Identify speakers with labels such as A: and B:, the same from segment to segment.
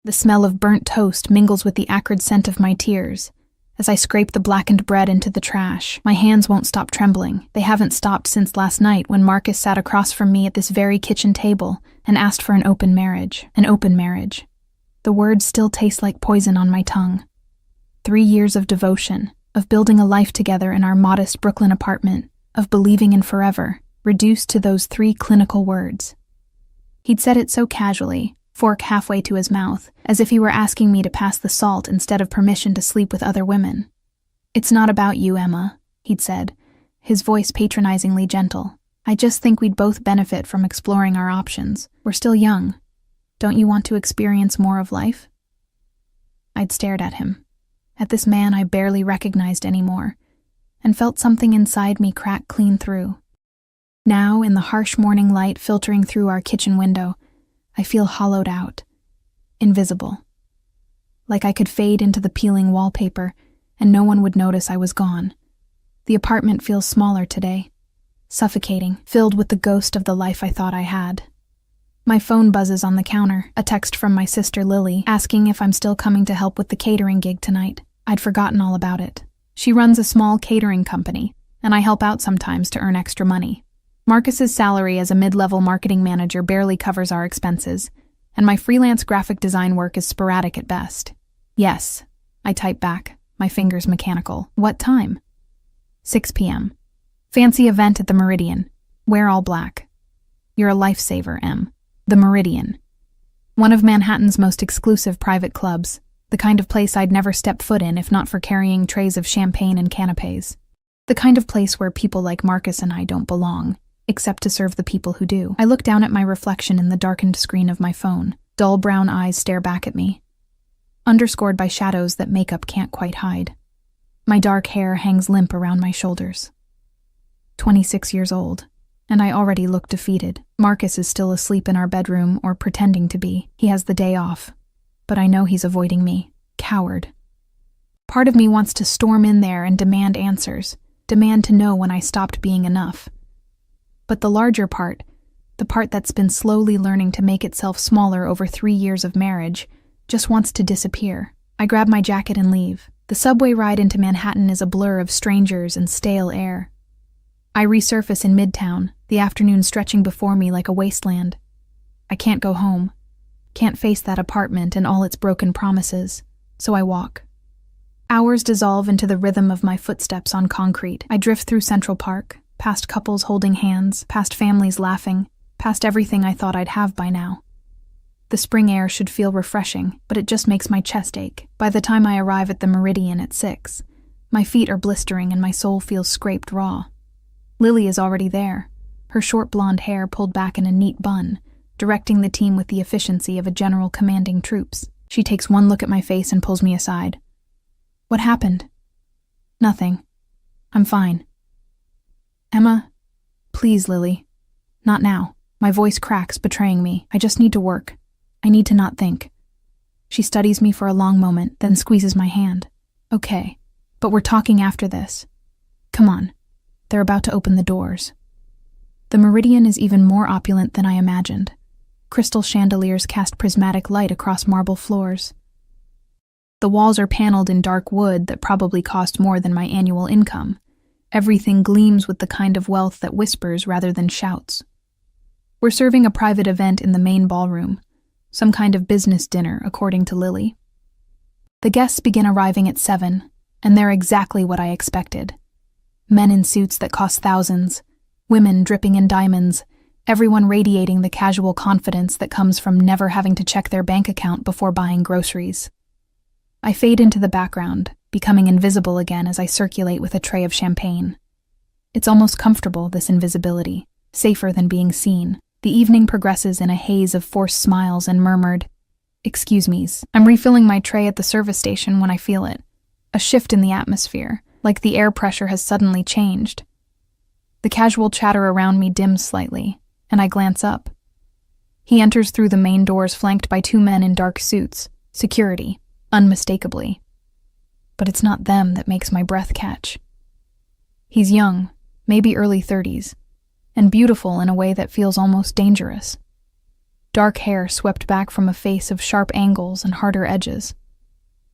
A: The smell of burnt toast mingles with the acrid scent of my tears. As I scrape the blackened bread into the trash, my hands won't stop trembling. They haven't stopped since last night when Marcus sat across from me at this very kitchen table and asked for an open marriage. An open marriage. The words still taste like poison on my tongue. 3 years of devotion, of building a life together in our modest Brooklyn apartment, of believing in forever, reduced to those 3 clinical words. He'd said it so casually, fork halfway to his mouth, as if he were asking me to pass the salt instead of permission to sleep with other women. "It's not about you, Emma," he'd said, his voice patronizingly gentle. "I just think we'd both benefit from exploring our options. We're still young. Don't you want to experience more of life?" I'd stared at him, at this man I barely recognized anymore, and felt something inside me crack clean through. Now, in the harsh morning light filtering through our kitchen window, I feel hollowed out, invisible. Like I could fade into the peeling wallpaper, and no one would notice I was gone. The apartment feels smaller today, suffocating, filled with the ghost of the life I thought I had. My phone buzzes on the counter, a text from my sister Lily, asking if I'm still coming to help with the catering gig tonight. I'd forgotten all about it. She runs a small catering company, and I help out sometimes to earn extra money. Marcus's salary as a mid-level marketing manager barely covers our expenses, and my freelance graphic design work is sporadic at best. "Yes," I type back, my fingers mechanical. "What time?" 6 p.m. "Fancy event at the Meridian. Wear all black." "You're a lifesaver, Em." The Meridian. One of Manhattan's most exclusive private clubs, the kind of place I'd never step foot in if not for carrying trays of champagne and canapes. The kind of place where people like Marcus and I don't belong, except to serve the people who do. I look down at my reflection in the darkened screen of my phone. Dull brown eyes stare back at me, underscored by shadows that makeup can't quite hide. My dark hair hangs limp around my shoulders. 26 years old, and I already look defeated. Marcus is still asleep in our bedroom, or pretending to be. He has the day off, but I know he's avoiding me. Coward. Part of me wants to storm in there and demand answers, demand to know when I stopped being enough. But the larger part, the part that's been slowly learning to make itself smaller over 3 years of marriage, just wants to disappear. I grab my jacket and leave. The subway ride into Manhattan is a blur of strangers and stale air. I resurface in Midtown, the afternoon stretching before me like a wasteland. I can't go home, can't face that apartment and all its broken promises, so I walk. Hours dissolve into the rhythm of my footsteps on concrete. I drift through Central Park, past couples holding hands, past families laughing, past everything I thought I'd have by now. The spring air should feel refreshing, but it just makes my chest ache. By the time I arrive at the Meridian at 6, my feet are blistering and my soul feels scraped raw. Lily is already there, her short blonde hair pulled back in a neat bun, directing the team with the efficiency of a general commanding troops. She takes one look at my face and pulls me aside. "What happened?" "Nothing. I'm fine." "Emma, please, Lily. Not now." My voice cracks, betraying me. "I just need to work. I need to not think." She studies me for a long moment, then squeezes my hand. "Okay, but we're talking after this. Come on." They're about to open the doors. The Meridian is even more opulent than I imagined. Crystal chandeliers cast prismatic light across marble floors. The walls are paneled in dark wood that probably cost more than my annual income. Everything gleams with the kind of wealth that whispers rather than shouts. We're serving a private event in the main ballroom, some kind of business dinner, according to Lily. The guests begin arriving at 7, and they're exactly what I expected. Men in suits that cost thousands, women dripping in diamonds, everyone radiating the casual confidence that comes from never having to check their bank account before buying groceries. I fade into the background, becoming invisible again as I circulate with a tray of champagne. It's almost comfortable, this invisibility, safer than being seen. The evening progresses in a haze of forced smiles and murmured, "Excuse me's." I'm refilling my tray at the service station when I feel it. A shift in the atmosphere, like the air pressure has suddenly changed. The casual chatter around me dims slightly, and I glance up. He enters through the main doors flanked by 2 men in dark suits, security, unmistakably. But it's not them that makes my breath catch. He's young, maybe early 30s, and beautiful in a way that feels almost dangerous. dark hair swept back from a face of sharp angles and harder edges.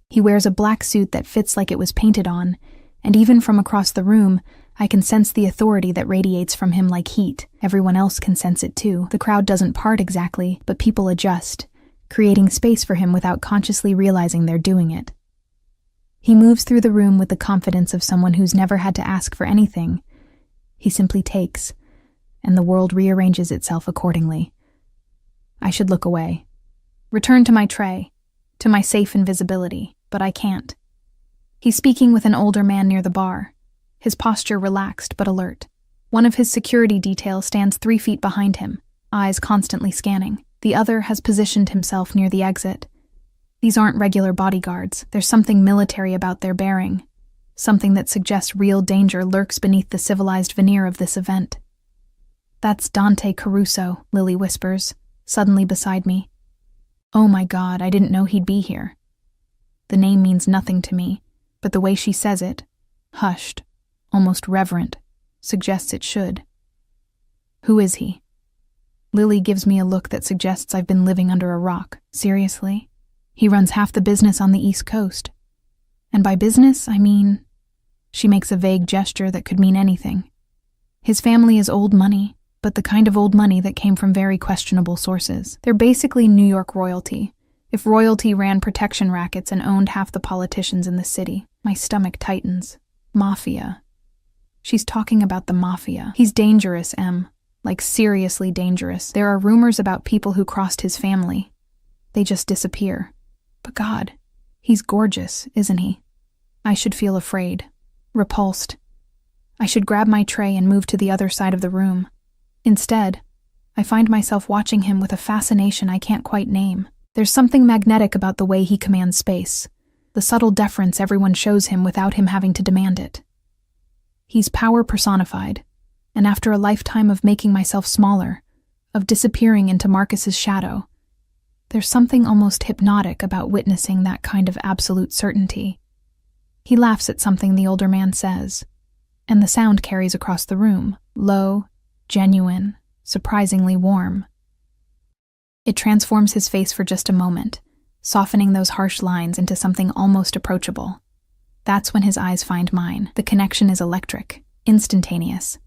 A: He wears a black suit that fits like it was painted on, and even from across the room, I can sense the authority that radiates from him like heat. Everyone else can sense it too. The crowd doesn't part exactly, but people adjust, creating space for him without consciously realizing they're doing it. He moves through the room with the confidence of someone who's never had to ask for anything. He simply takes, and the world rearranges itself accordingly. I should look away. Return to my tray, to my safe invisibility, but I can't. He's speaking with an older man near the bar, his posture relaxed but alert. One of his security detail stands 3 feet behind him, eyes constantly scanning. The other has positioned himself near the exit. These aren't regular bodyguards. There's something military about their bearing, something that suggests real danger lurks beneath the civilized veneer of this event. "That's Dante Caruso," Lily whispers, suddenly beside me. Oh my God, I didn't know he'd be here. The name means nothing to me, but the way she says it, hushed, almost reverent, suggests it should. Who is he? Lily gives me a look that suggests I've been living under a rock. Seriously? He runs half the business on the East Coast. And by business, I mean... She makes a vague gesture that could mean anything. His family is old money, but the kind of old money that came from very questionable sources. They're basically New York royalty. If royalty ran protection rackets and owned half the politicians in the city, my stomach tightens. Mafia. She's talking about the Mafia. He's dangerous, Em. Like seriously dangerous. There are rumors about people who crossed his family. They just disappear. But God, he's gorgeous, isn't he? I should feel afraid. Repulsed. I should grab my tray and move to the other side of the room. Instead, I find myself watching him with a fascination I can't quite name. There's something magnetic about the way he commands space, the subtle deference everyone shows him without him having to demand it. He's power personified, and after a lifetime of making myself smaller, of disappearing into Marcus's shadow, there's something almost hypnotic about witnessing that kind of absolute certainty. He laughs at something the older man says, and the sound carries across the room, low, genuine, surprisingly warm. It transforms his face for just a moment, softening those harsh lines into something almost approachable. That's when his eyes find mine. The connection is electric, instantaneous.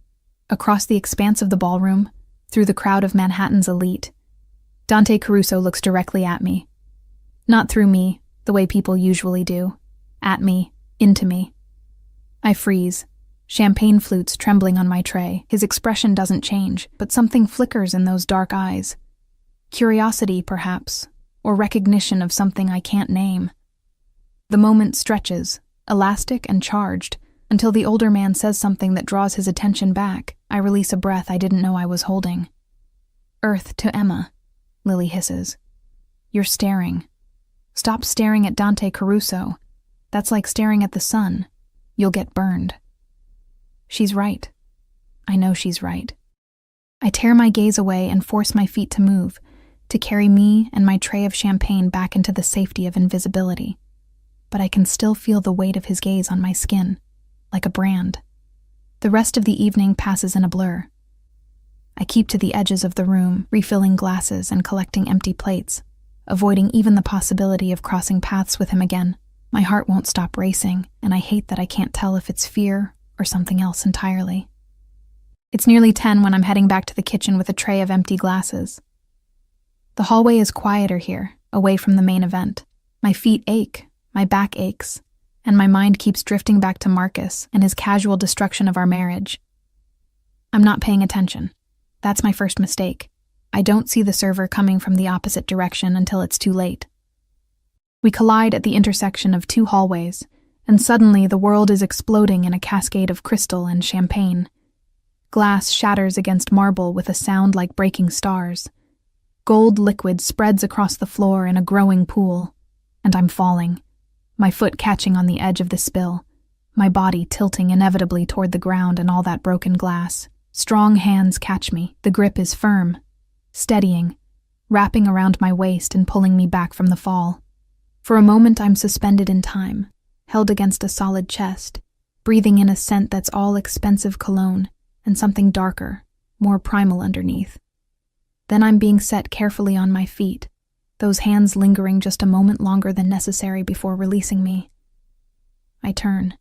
A: Across the expanse of the ballroom, through the crowd of Manhattan's elite, Dante Caruso looks directly at me. Not through me, the way people usually do. At me, into me. I freeze, champagne flutes trembling on my tray. His expression doesn't change, but something flickers in those dark eyes. Curiosity, perhaps, or recognition of something I can't name. The moment stretches, elastic and charged, until the older man says something that draws his attention back. I release a breath I didn't know I was holding. "Earth to Emma," Lily hisses. "You're staring. Stop staring at Dante Caruso. That's like staring at the sun. You'll get burned." She's right. I know she's right. I tear my gaze away and force my feet to move, to carry me and my tray of champagne back into the safety of invisibility. But I can still feel the weight of his gaze on my skin, like a brand. The rest of the evening passes in a blur. I keep to the edges of the room, refilling glasses and collecting empty plates, avoiding even the possibility of crossing paths with him again. My heart won't stop racing, and I hate that I can't tell if it's fear or something else entirely. It's nearly 10 when I'm heading back to the kitchen with a tray of empty glasses. The hallway is quieter here, away from the main event. My feet ache, my back aches, and my mind keeps drifting back to Marcus and his casual destruction of our marriage. I'm not paying attention. That's my first mistake. I don't see the server coming from the opposite direction until it's too late. We collide at the intersection of 2 hallways, and suddenly the world is exploding in a cascade of crystal and champagne. Glass shatters against marble with a sound like breaking stars. Gold liquid spreads across the floor in a growing pool, and I'm falling, my foot catching on the edge of the spill, my body tilting inevitably toward the ground and all that broken glass. Strong hands catch me. The grip is firm, steadying, wrapping around my waist and pulling me back from the fall. For a moment I'm suspended in time, held against a solid chest, breathing in a scent that's all expensive cologne and something darker, more primal underneath. Then I'm being set carefully on my feet, those hands lingering just a moment longer than necessary before releasing me. I turn,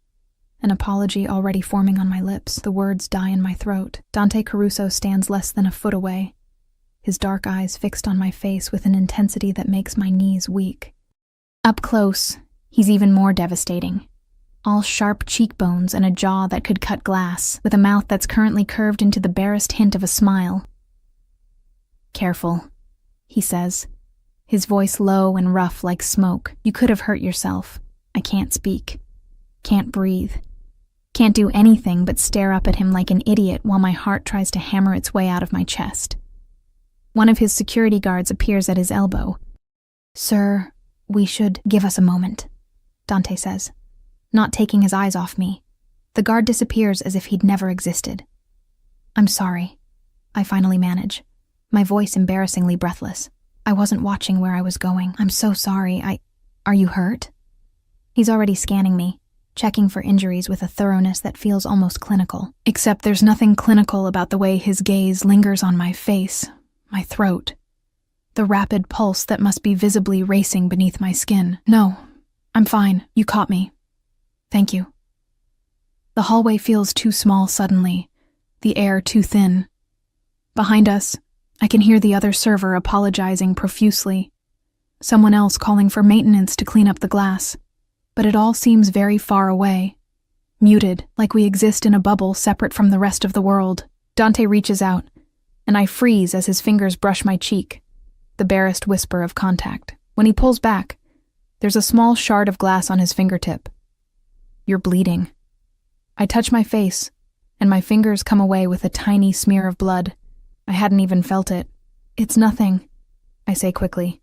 A: an apology already forming on my lips. The words die in my throat. Dante Caruso stands less than a foot away, his dark eyes fixed on my face with an intensity that makes my knees weak. Up close, he's even more devastating. All sharp cheekbones and a jaw that could cut glass, with a mouth that's currently curved into the barest hint of a smile. "Careful," he says, his voice low and rough like smoke. "You could have hurt yourself. I can't speak. Can't breathe. Can't do anything but stare up at him like an idiot while my heart tries to hammer its way out of my chest." One of his security guards appears at his elbow. "Sir, we should give us a moment," Dante says, not taking his eyes off me. The guard disappears as if he'd never existed. "I'm sorry," I finally manage, my voice embarrassingly breathless. "I wasn't watching where I was going. I'm so sorry. Are you hurt?" He's already scanning me, checking for injuries with a thoroughness that feels almost clinical. Except there's nothing clinical about the way his gaze lingers on my face, my throat, the rapid pulse that must be visibly racing beneath my skin. "No, I'm fine. You caught me. Thank you." The hallway feels too small suddenly, the air too thin. Behind us, I can hear the other server apologizing profusely, someone else calling for maintenance to clean up the glass, but it all seems very far away, muted, like we exist in a bubble separate from the rest of the world. Dante reaches out, and I freeze as his fingers brush my cheek, the barest whisper of contact. When he pulls back, there's a small shard of glass on his fingertip. "You're bleeding." I touch my face, and my fingers come away with a tiny smear of blood. I hadn't even felt it. "It's nothing," I say quickly.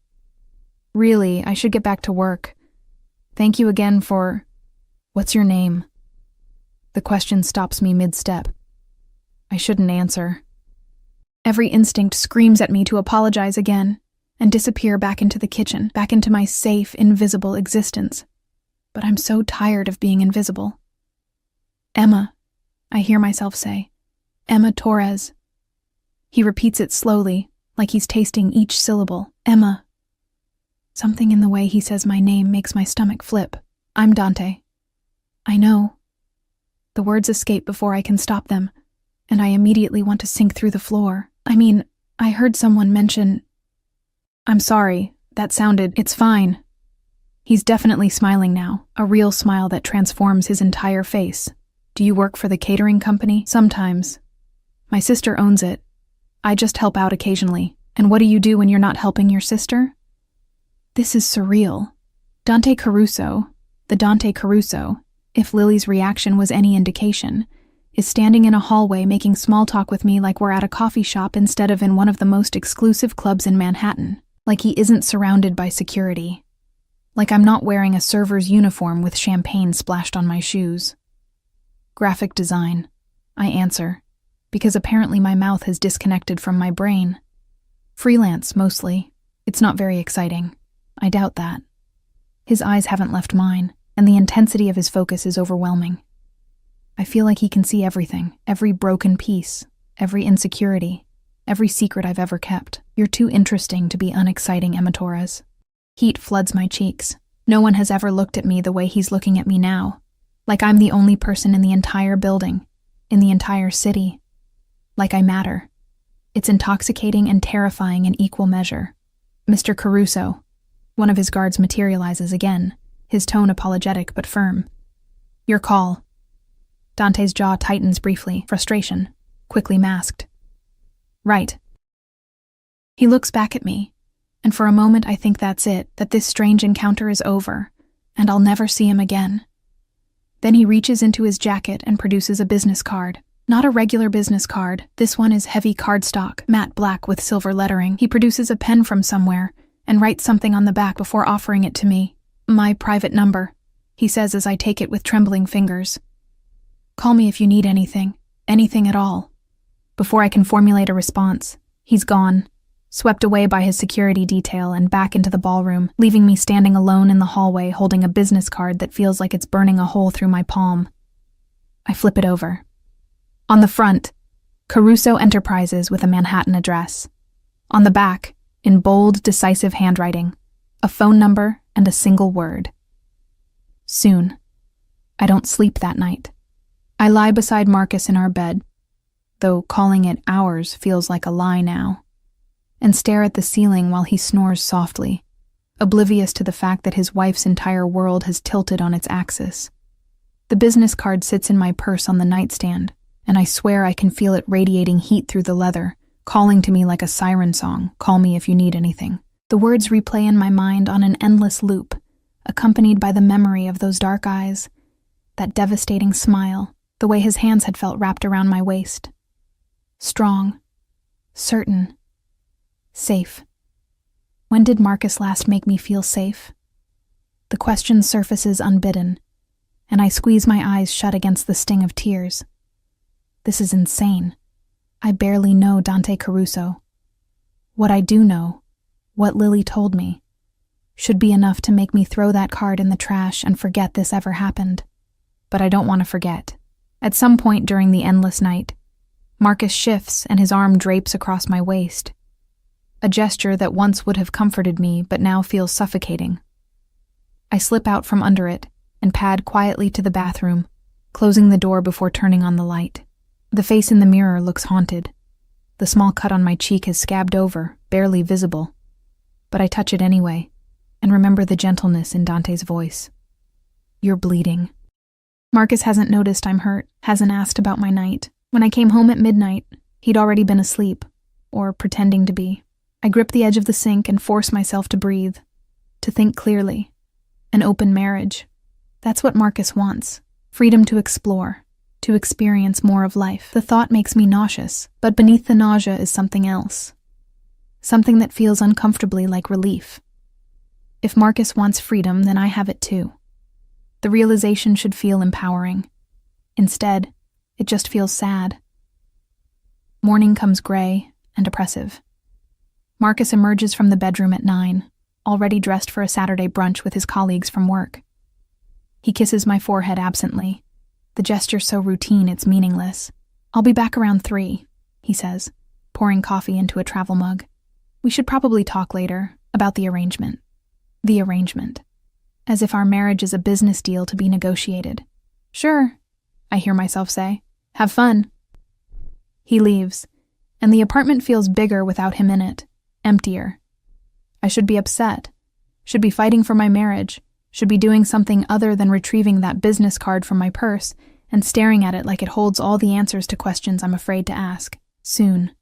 A: "Really, I should get back to work. Thank you again for... What's your name?" The question stops me mid-step. I shouldn't answer. Every instinct screams at me to apologize again and disappear back into the kitchen, back into my safe, invisible existence. But I'm so tired of being invisible. "Emma," I hear myself say. "Emma Torres." He repeats it slowly, like he's tasting each syllable. "Emma." Something in the way he says my name makes my stomach flip. "I'm Dante." "I know." The words escape before I can stop them, and I immediately want to sink through the floor. I heard someone mention... "I'm sorry, that sounded... It's fine." He's definitely smiling now, a real smile that transforms his entire face. "Do you work for the catering company?" "Sometimes. My sister owns it. I just help out occasionally." "And what do you do when you're not helping your sister?" This is surreal. Dante Caruso, the Dante Caruso, if Lily's reaction was any indication, is standing in a hallway making small talk with me like we're at a coffee shop instead of in one of the most exclusive clubs in Manhattan. Like he isn't surrounded by security. Like I'm not wearing a server's uniform with champagne splashed on my shoes. "Graphic design," I answer, because apparently my mouth has disconnected from my brain. "Freelance, mostly. It's not very exciting." I doubt that. His eyes haven't left mine, and the intensity of his focus is overwhelming. I feel like he can see everything, every broken piece, every insecurity, every secret I've ever kept. "You're too interesting to be unexciting, Emma Torres." Heat floods my cheeks. No one has ever looked at me the way he's looking at me now, like I'm the only person in the entire building, in the entire city. Like I matter. It's intoxicating and terrifying in equal measure. "Mr. Caruso." One of his guards materializes again, his tone apologetic but firm. "Your call." Dante's jaw tightens briefly, frustration, quickly masked. "Right." He looks back at me, and for a moment I think that's it, that this strange encounter is over, and I'll never see him again. Then he reaches into his jacket and produces a business card. Not a regular business card. This one is heavy cardstock, matte black with silver lettering. He produces a pen from somewhere and writes something on the back before offering it to me. "My private number," he says as I take it with trembling fingers. "Call me if you need anything at all." Before I can formulate a response, he's gone, swept away by his security detail and back into the ballroom, leaving me standing alone in the hallway holding a business card that feels like it's burning a hole through my palm. I flip it over. On the front, Caruso Enterprises with a Manhattan address. On the back, in bold, decisive handwriting, a phone number and a single word. Soon. I don't sleep that night. I lie beside Marcus in our bed, though calling it ours feels like a lie now, and stare at the ceiling while he snores softly, oblivious to the fact that his wife's entire world has tilted on its axis. The business card sits in my purse on the nightstand, and I swear I can feel it radiating heat through the leather, calling to me like a siren song, "Call me if you need anything." The words replay in my mind on an endless loop, accompanied by the memory of those dark eyes, that devastating smile, the way his hands had felt wrapped around my waist. Strong, certain, safe. When did Marcus last make me feel safe? The question surfaces unbidden, and I squeeze my eyes shut against the sting of tears. This is insane. I barely know Dante Caruso. What I do know, what Lily told me, should be enough to make me throw that card in the trash and forget this ever happened. But I don't want to forget. At some point during the endless night, Marcus shifts and his arm drapes across my waist, a gesture that once would have comforted me but now feels suffocating. I slip out from under it and pad quietly to the bathroom, closing the door before turning on the light. The face in the mirror looks haunted. The small cut on my cheek is scabbed over, barely visible. But I touch it anyway, and remember the gentleness in Dante's voice. "You're bleeding." Marcus hasn't noticed I'm hurt, hasn't asked about my night. When I came home at midnight, he'd already been asleep, or pretending to be. I grip the edge of the sink and force myself to breathe, to think clearly. An open marriage. That's what Marcus wants. Freedom to explore, to experience more of life. The thought makes me nauseous, but beneath the nausea is something else. Something that feels uncomfortably like relief. If Marcus wants freedom, then I have it too. The realization should feel empowering. Instead, it just feels sad. Morning comes gray and oppressive. Marcus emerges from the bedroom at 9, already dressed for a Saturday brunch with his colleagues from work. He kisses my forehead absently, the gesture so routine it's meaningless. "I'll be back around 3, he says, pouring coffee into a travel mug. "We should probably talk later about the arrangement." The arrangement. As if our marriage is a business deal to be negotiated. "Sure," I hear myself say. "Have fun." He leaves, and the apartment feels bigger without him in it, emptier. I should be upset, should be fighting for my marriage, should be doing something other than retrieving that business card from my purse and staring at it like it holds all the answers to questions I'm afraid to ask. Soon.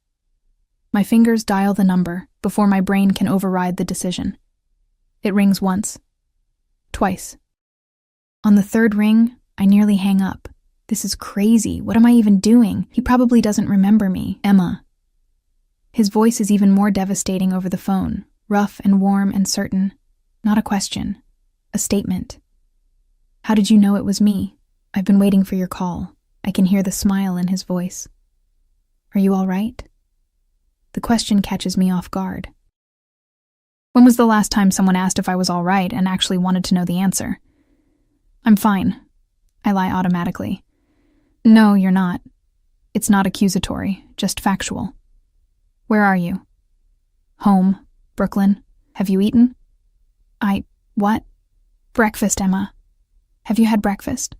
A: My fingers dial the number before my brain can override the decision. It rings once. Twice. On the third ring, I nearly hang up. This is crazy. What am I even doing? He probably doesn't remember me. Emma. His voice is even more devastating over the phone, rough and warm and certain. Not a question. A statement. "How did you know it was me? I've been waiting for your call." I can hear the smile in his voice. "Are you all right?" The question catches me off guard. When was the last time someone asked if I was all right and actually wanted to know the answer? "I'm fine." I lie automatically. "No, you're not. It's not accusatory, just factual." "Where are you?" "Home. Brooklyn. Have you eaten?" What? "Breakfast, Emma." "Have you had breakfast?"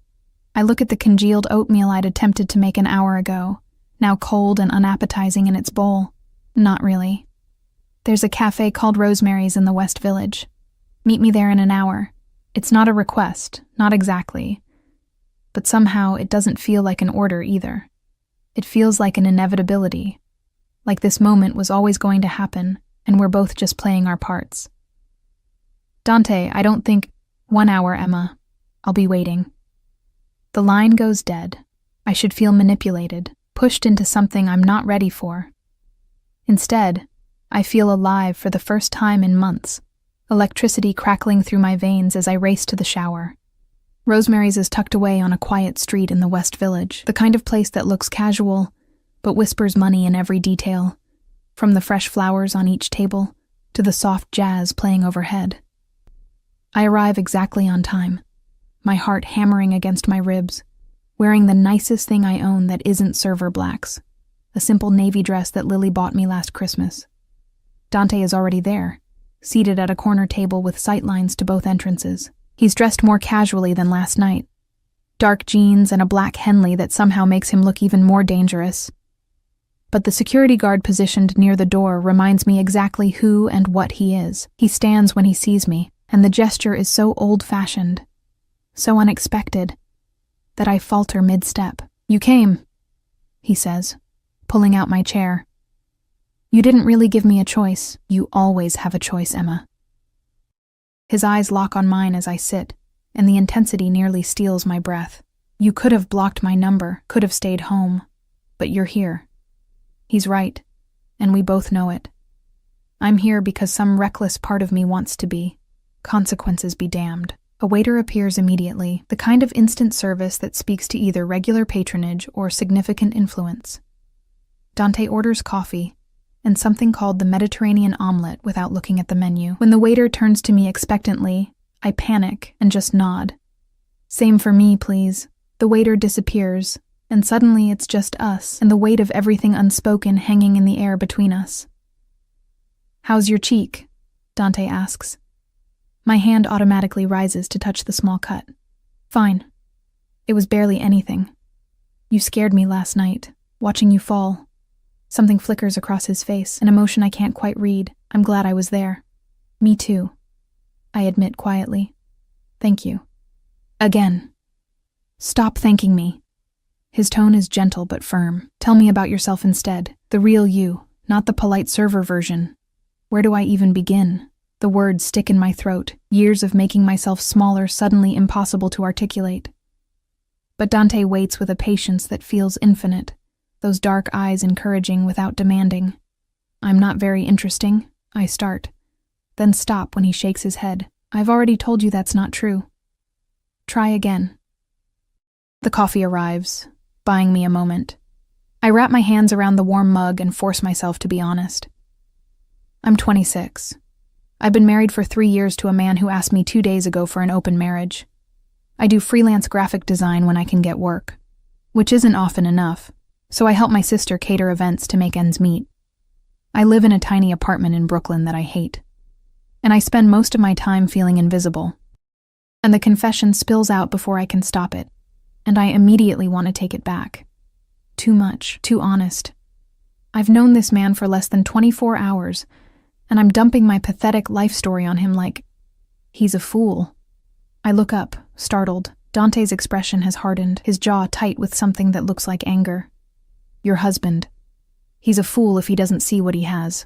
A: I look at the congealed oatmeal I'd attempted to make an hour ago, now cold and unappetizing in its bowl. Not really. "There's a cafe called Rosemary's in the West Village. Meet me there in an hour." It's not a request, not exactly. But somehow it doesn't feel like an order either. It feels like an inevitability. Like this moment was always going to happen, and we're both just playing our parts. "Dante, I don't think..." "1 hour, Emma. I'll be waiting." The line goes dead. I should feel manipulated, pushed into something I'm not ready for. Instead, I feel alive for the first time in months, electricity crackling through my veins as I race to the shower. Rosemary's is tucked away on a quiet street in the West Village, the kind of place that looks casual, but whispers money in every detail, from the fresh flowers on each table to the soft jazz playing overhead. I arrive exactly on time, my heart hammering against my ribs, wearing the nicest thing I own that isn't server blacks, a simple navy dress that Lily bought me last Christmas. Dante is already there, seated at a corner table with sightlines to both entrances. He's dressed more casually than last night. Dark jeans and a black Henley that somehow makes him look even more dangerous. But the security guard positioned near the door reminds me exactly who and what he is. He stands when he sees me, and the gesture is so old-fashioned, so unexpected, that I falter mid-step. "You came," he says, pulling out my chair. "You didn't really give me a choice. You always have a choice, Emma." His eyes lock on mine as I sit, and the intensity nearly steals my breath. "You could have blocked my number, could have stayed home, but you're here." He's right, and we both know it. I'm here because some reckless part of me wants to be. Consequences be damned. A waiter appears immediately, the kind of instant service that speaks to either regular patronage or significant influence. Dante orders coffee and something called the Mediterranean omelet without looking at the menu. When the waiter turns to me expectantly, I panic and just nod. "Same for me, please." The waiter disappears, and suddenly it's just us and the weight of everything unspoken hanging in the air between us. "How's your cheek?" Dante asks. My hand automatically rises to touch the small cut. "Fine. It was barely anything. You scared me last night, watching you fall." Something flickers across his face, an emotion I can't quite read. I'm glad I was there. "Me too," I admit quietly. "Thank you." Again. "Stop thanking me." His tone is gentle but firm. "Tell me about yourself instead. The real you, not the polite server version." Where do I even begin? The words stick in my throat, years of making myself smaller suddenly impossible to articulate. But Dante waits with a patience that feels infinite, those dark eyes encouraging without demanding. "I'm not very interesting," I start, then stop when he shakes his head. "I've already told you that's not true. Try again." The coffee arrives, buying me a moment. I wrap my hands around the warm mug and force myself to be honest. I'm 26. I've been married for 3 years to a man who asked me 2 days ago for an open marriage. I do freelance graphic design when I can get work, which isn't often enough, so I help my sister cater events to make ends meet. I live in a tiny apartment in Brooklyn that I hate, and I spend most of my time feeling invisible. And the confession spills out before I can stop it, and I immediately want to take it back. Too much, too honest. I've known this man for less than 24 hours, and I'm dumping my pathetic life story on him like he's a fool. I look up, startled. Dante's expression has hardened, his jaw tight with something that looks like anger. "Your husband. He's a fool if he doesn't see what he has."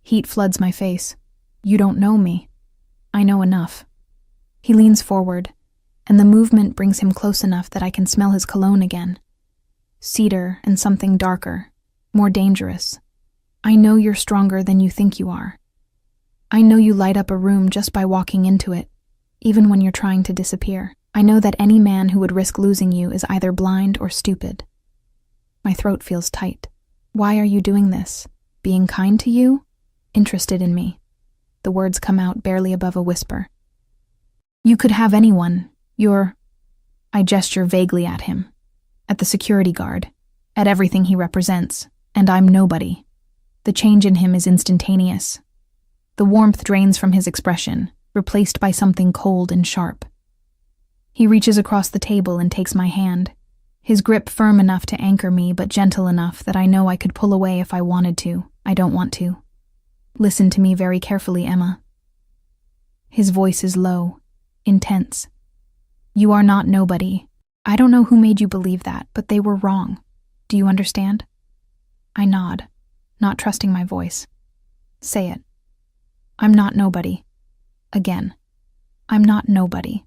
A: Heat floods my face. "You don't know me." "I know enough." He leans forward, and the movement brings him close enough that I can smell his cologne again. Cedar and something darker, more dangerous. "I know you're stronger than you think you are. I know you light up a room just by walking into it, even when you're trying to disappear. I know that any man who would risk losing you is either blind or stupid." My throat feels tight. "Why are you doing this? Being kind to you? Interested in me?" The words come out barely above a whisper. "You could have anyone. I gesture vaguely at him, at the security guard, at everything he represents, and I'm nobody. The change in him is instantaneous. The warmth drains from his expression, replaced by something cold and sharp. He reaches across the table and takes my hand, his grip firm enough to anchor me but gentle enough that I know I could pull away if I wanted to. I don't want to. "Listen to me very carefully, Emma." His voice is low, intense. "You are not nobody. I don't know who made you believe that, but they were wrong. Do you understand?" I nod, not trusting my voice. "Say it." "I'm not nobody." Again. "I'm not nobody."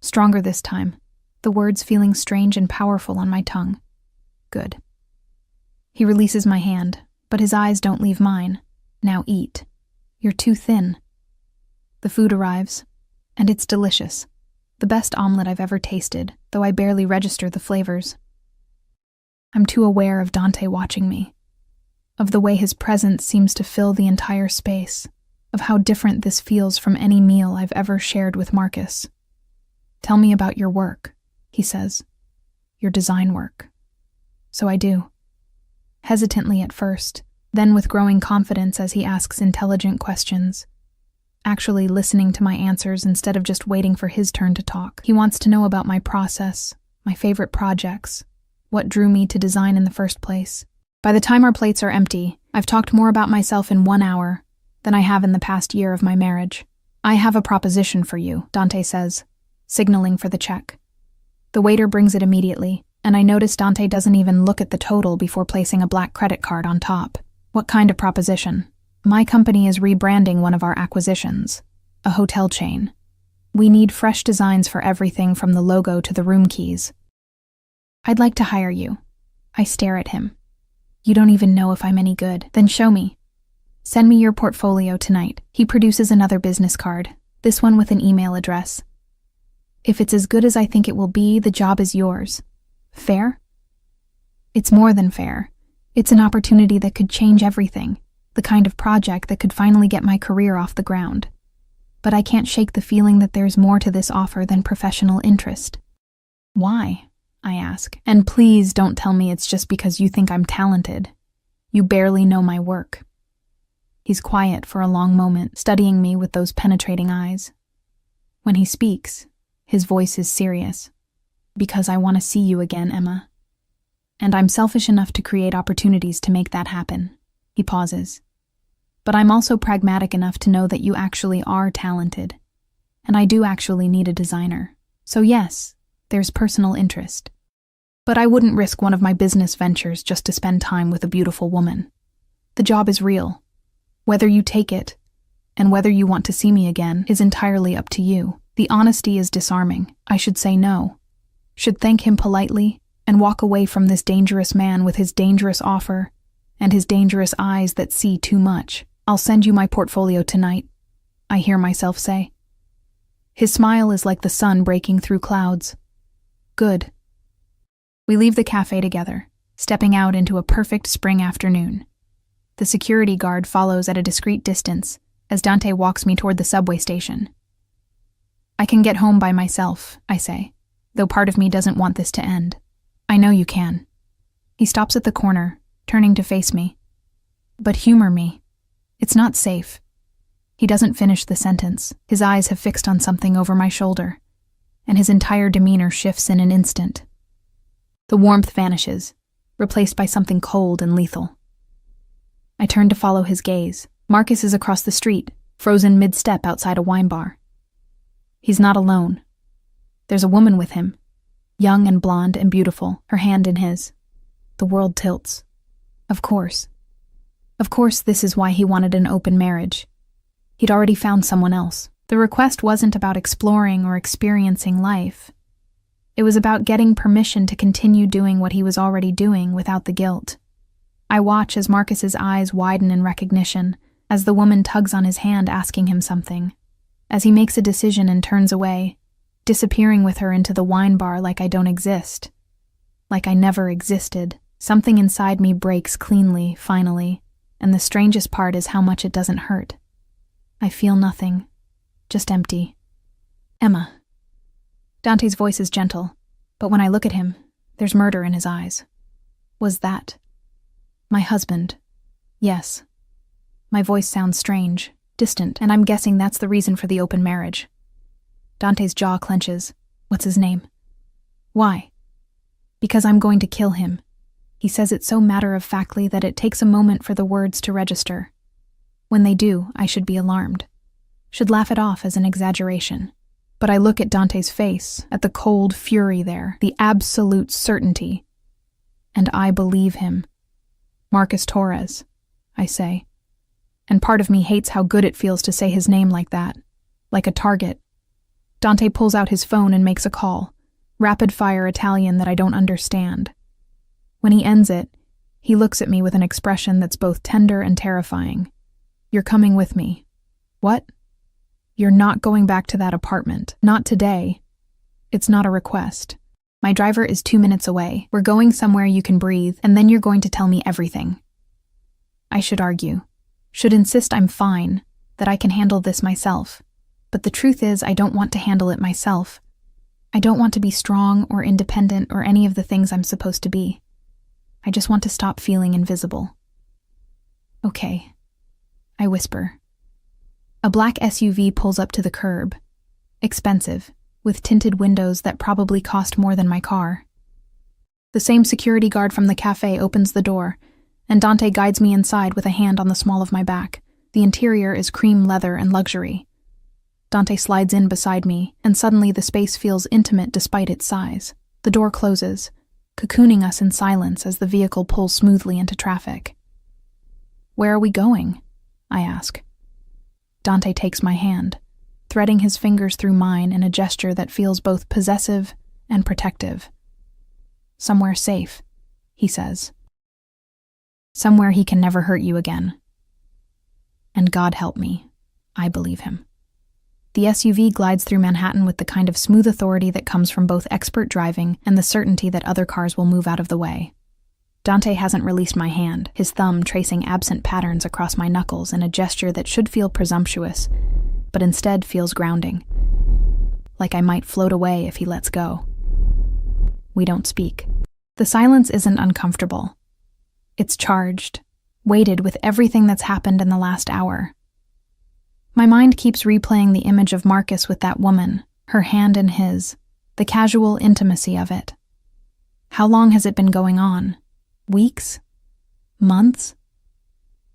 A: Stronger this time, the words feeling strange and powerful on my tongue. Good. He releases my hand, but his eyes don't leave mine. "Now eat. You're too thin." The food arrives, and it's delicious. The best omelet I've ever tasted, though I barely register the flavors. I'm too aware of Dante watching me, of the way his presence seems to fill the entire space, of how different this feels from any meal I've ever shared with Marcus. "Tell me about your work," he says. "Your design work." So I do. Hesitantly at first, Then with growing confidence as he asks intelligent questions, actually listening to my answers instead of just waiting for his turn to talk. He wants to know about my process, my favorite projects, what drew me to design in the first place. By the time our plates are empty, I've talked more about myself in 1 hour than I have in the past year of my marriage. I have a proposition for you, Dante says, signaling for the check. The waiter brings it immediately, and I notice Dante doesn't even look at the total before placing a black credit card on top. What kind of proposition? My company is rebranding one of our acquisitions, a hotel chain. We need fresh designs for everything from the logo to the room keys. I'd like to hire you. I stare at him. You don't even know if I'm any good. Then show me. Send me your portfolio tonight. He produces another business card, this one with an email address. If it's as good as I think it will be, the job is yours. Fair? It's more than fair. It's an opportunity that could change everything, the kind of project that could finally get my career off the ground. But I can't shake the feeling that there's more to this offer than professional interest. Why? I ask. And please don't tell me it's just because you think I'm talented. You barely know my work. He's quiet for a long moment, studying me with those penetrating eyes. When he speaks, his voice is serious. Because I want to see you again, Emma. And I'm selfish enough to create opportunities to make that happen. He pauses. But I'm also pragmatic enough to know that you actually are talented. And I do actually need a designer. So yes, there's personal interest. But I wouldn't risk one of my business ventures just to spend time with a beautiful woman. The job is real. Whether you take it, and whether you want to see me again, is entirely up to you. The honesty is disarming. I should say no. Should thank him politely, and walk away from this dangerous man with his dangerous offer, and his dangerous eyes that see too much. I'll send you my portfolio tonight, I hear myself say. His smile is like the sun breaking through clouds. Good. We leave the cafe together, stepping out into a perfect spring afternoon. The security guard follows at a discreet distance as Dante walks me toward the subway station. I can get home by myself, I say, though part of me doesn't want this to end. I know you can. He stops at the corner, turning to face me. But humor me. It's not safe. He doesn't finish the sentence. His eyes have fixed on something over my shoulder, and his entire demeanor shifts in an instant. The warmth vanishes, replaced by something cold and lethal. I turn to follow his gaze. Marcus is across the street, frozen mid-step outside a wine bar. He's not alone. There's a woman with him, young and blonde and beautiful, her hand in his. The world tilts. Of course. Of course, this is why he wanted an open marriage. He'd already found someone else. The request wasn't about exploring or experiencing life. It was about getting permission to continue doing what he was already doing without the guilt. I watch as Marcus's eyes widen in recognition, as the woman tugs on his hand asking him something, as he makes a decision and turns away, disappearing with her into the wine bar like I don't exist. Like I never existed. Something inside me breaks cleanly, finally, and the strangest part is how much it doesn't hurt. I feel nothing, just empty. Emma. Dante's voice is gentle, but when I look at him, there's murder in his eyes. Was that my husband? Yes. My voice sounds strange, distant, and I'm guessing that's the reason for the open marriage. Dante's jaw clenches. What's his name? Why? Because I'm going to kill him. He says it so matter-of-factly that it takes a moment for the words to register. When they do, I should be alarmed. Should laugh it off as an exaggeration. But I look at Dante's face, at the cold fury there, the absolute certainty. And I believe him. Marcus Torres, I say. And part of me hates how good it feels to say his name like that. Like a target. Dante pulls out his phone and makes a call. Rapid-fire Italian that I don't understand. When he ends it, he looks at me with an expression that's both tender and terrifying. You're coming with me. What? You're not going back to that apartment. Not today. It's not a request. My driver is 2 minutes away. We're going somewhere you can breathe, and then you're going to tell me everything. I should argue. Should insist I'm fine, that I can handle this myself. But the truth is, I don't want to handle it myself. I don't want to be strong or independent or any of the things I'm supposed to be. I just want to stop feeling invisible. Okay, I whisper. A black SUV pulls up to the curb. Expensive, with tinted windows that probably cost more than my car. The same security guard from the cafe opens the door, and Dante guides me inside with a hand on the small of my back. The interior is cream leather and luxury. Dante slides in beside me, and suddenly the space feels intimate despite its size. The door closes, cocooning us in silence as the vehicle pulls smoothly into traffic. Where are we going? I ask. Dante takes my hand, threading his fingers through mine in a gesture that feels both possessive and protective. Somewhere safe, he says. Somewhere he can never hurt you again. And God help me, I believe him. The SUV glides through Manhattan with the kind of smooth authority that comes from both expert driving and the certainty that other cars will move out of the way. Dante hasn't released my hand, his thumb tracing absent patterns across my knuckles in a gesture that should feel presumptuous, but instead feels grounding. Like I might float away if he lets go. We don't speak. The silence isn't uncomfortable. It's charged, weighted with everything that's happened in the last hour. My mind keeps replaying the image of Marcus with that woman, her hand in his, the casual intimacy of it. How long has it been going on? Weeks? Months?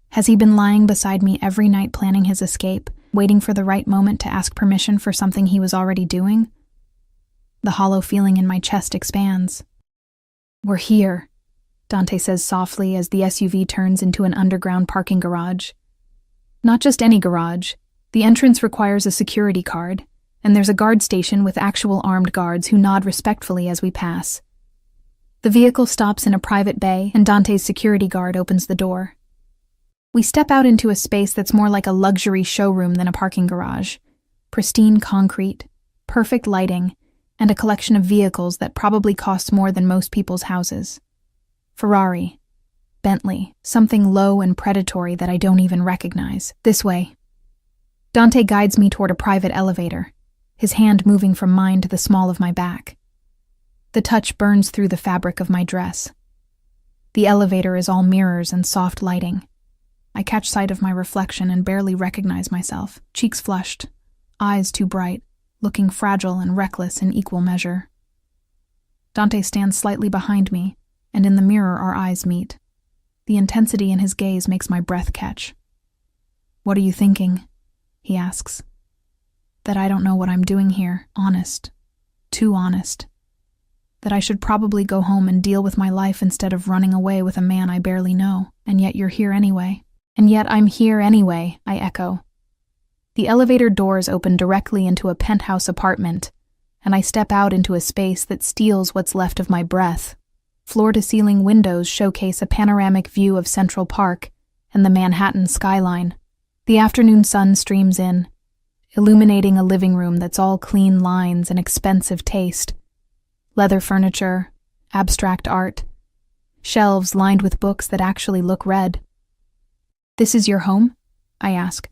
A: Has he been lying beside me every night planning his escape, waiting for the right moment to ask permission for something he was already doing? The hollow feeling in my chest expands. We're here, Dante says softly as the SUV turns into an underground parking garage. Not just any garage. The entrance requires a security card, and there's a guard station with actual armed guards who nod respectfully as we pass. The vehicle stops in a private bay, and Dante's security guard opens the door. We step out into a space that's more like a luxury showroom than a parking garage. Pristine concrete, perfect lighting, and a collection of vehicles that probably costs more than most people's houses. Ferrari, Bentley, something low and predatory that I don't even recognize. This way. Dante guides me toward a private elevator, his hand moving from mine to the small of my back. The touch burns through the fabric of my dress. The elevator is all mirrors and soft lighting. I catch sight of my reflection and barely recognize myself, cheeks flushed, eyes too bright, looking fragile and reckless in equal measure. Dante stands slightly behind me, and in the mirror our eyes meet. The intensity in his gaze makes my breath catch. "What are you thinking?" he asks. That I don't know what I'm doing here, honest. Too honest. That I should probably go home and deal with my life instead of running away with a man I barely know, and yet you're here anyway. And yet I'm here anyway, I echo. The elevator doors open directly into a penthouse apartment, and I step out into a space that steals what's left of my breath. Floor-to-ceiling windows showcase a panoramic view of Central Park and the Manhattan skyline. The afternoon sun streams in, illuminating a living room that's all clean lines and expensive taste. Leather furniture, abstract art, shelves lined with books that actually look read. "This is your home?" I ask,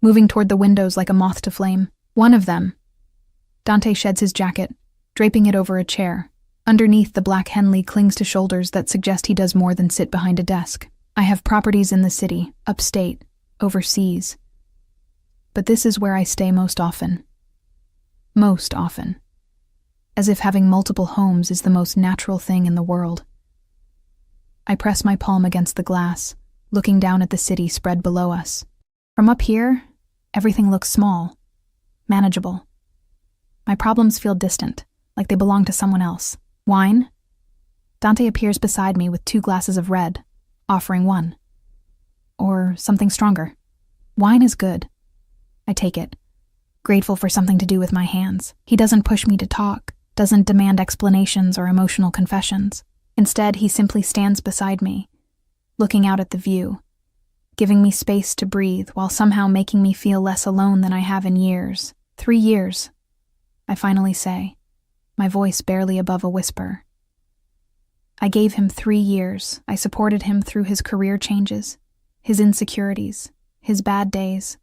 A: moving toward the windows like a moth to flame. "One of them." Dante sheds his jacket, draping it over a chair. Underneath, the black Henley clings to shoulders that suggest he does more than sit behind a desk. "I have properties in the city, upstate, overseas. But this is where I stay most often. Most often. As if having multiple homes is the most natural thing in the world." I press my palm against the glass, looking down at the city spread below us. From up here, everything looks small, manageable. My problems feel distant, like they belong to someone else. "Wine?" Dante appears beside me with 2 glasses of red, offering one. "Or something stronger." "Wine is good." I take it, grateful for something to do with my hands. He doesn't push me to talk, doesn't demand explanations or emotional confessions. Instead, he simply stands beside me, looking out at the view, giving me space to breathe while somehow making me feel less alone than I have in years. 3 years, I finally say, my voice barely above a whisper. I gave him 3 years. I supported him through his career changes, his insecurities, his bad days.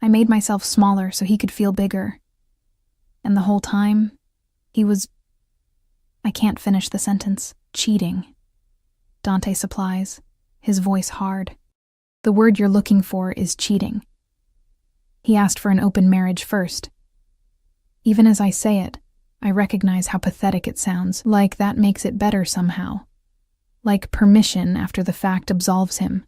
A: I made myself smaller so he could feel bigger. And the whole time, he was... I can't finish the sentence. Cheating. Dante supplies, his voice hard. The word you're looking for is cheating. He asked for an open marriage first. Even as I say it, I recognize how pathetic it sounds, like that makes it better somehow. Like permission after the fact absolves him.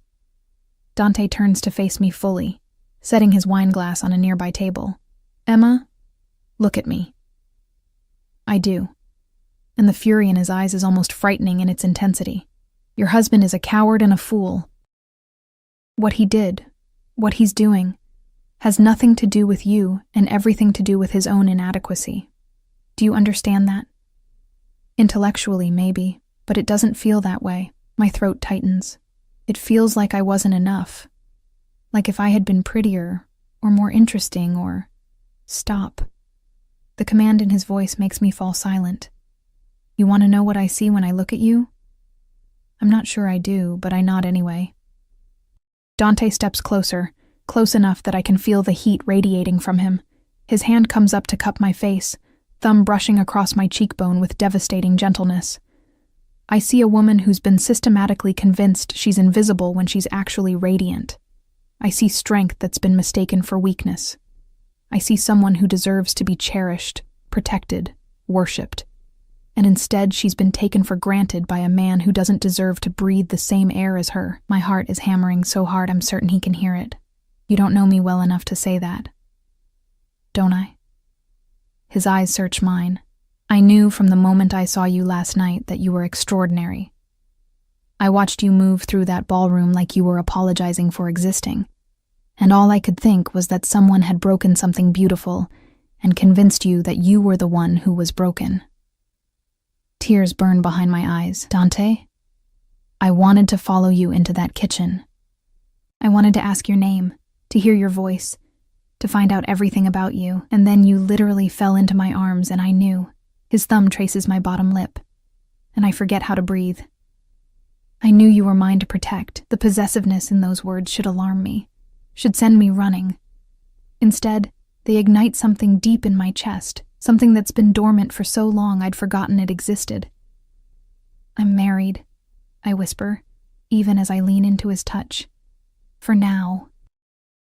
A: Dante turns to face me fully, setting his wine glass on a nearby table. Emma, look at me. I do. And the fury in his eyes is almost frightening in its intensity. Your husband is a coward and a fool. What he did, what he's doing, has nothing to do with you and everything to do with his own inadequacy. Do you understand that? Intellectually, maybe, but it doesn't feel that way. My throat tightens. It feels like I wasn't enough. Like if I had been prettier, or more interesting, or... Stop. The command in his voice makes me fall silent. You want to know what I see when I look at you? I'm not sure I do, but I nod anyway. Dante steps closer, close enough that I can feel the heat radiating from him. His hand comes up to cup my face, thumb brushing across my cheekbone with devastating gentleness. I see a woman who's been systematically convinced she's invisible when she's actually radiant. I see strength that's been mistaken for weakness. I see someone who deserves to be cherished, protected, worshipped. And instead she's been taken for granted by a man who doesn't deserve to breathe the same air as her. My heart is hammering so hard I'm certain he can hear it. You don't know me well enough to say that. Don't I? His eyes search mine. I knew from the moment I saw you last night that you were extraordinary. I watched you move through that ballroom like you were apologizing for existing, and all I could think was that someone had broken something beautiful and convinced you that you were the one who was broken. Tears burn behind my eyes. Dante, I wanted to follow you into that kitchen. I wanted to ask your name, to hear your voice, to find out everything about you, and then you literally fell into my arms and I knew. His thumb traces my bottom lip, and I forget how to breathe. I knew you were mine to protect. The possessiveness in those words should alarm me, should send me running. Instead, they ignite something deep in my chest, something that's been dormant for so long I'd forgotten it existed. I'm married, I whisper, even as I lean into his touch. For now.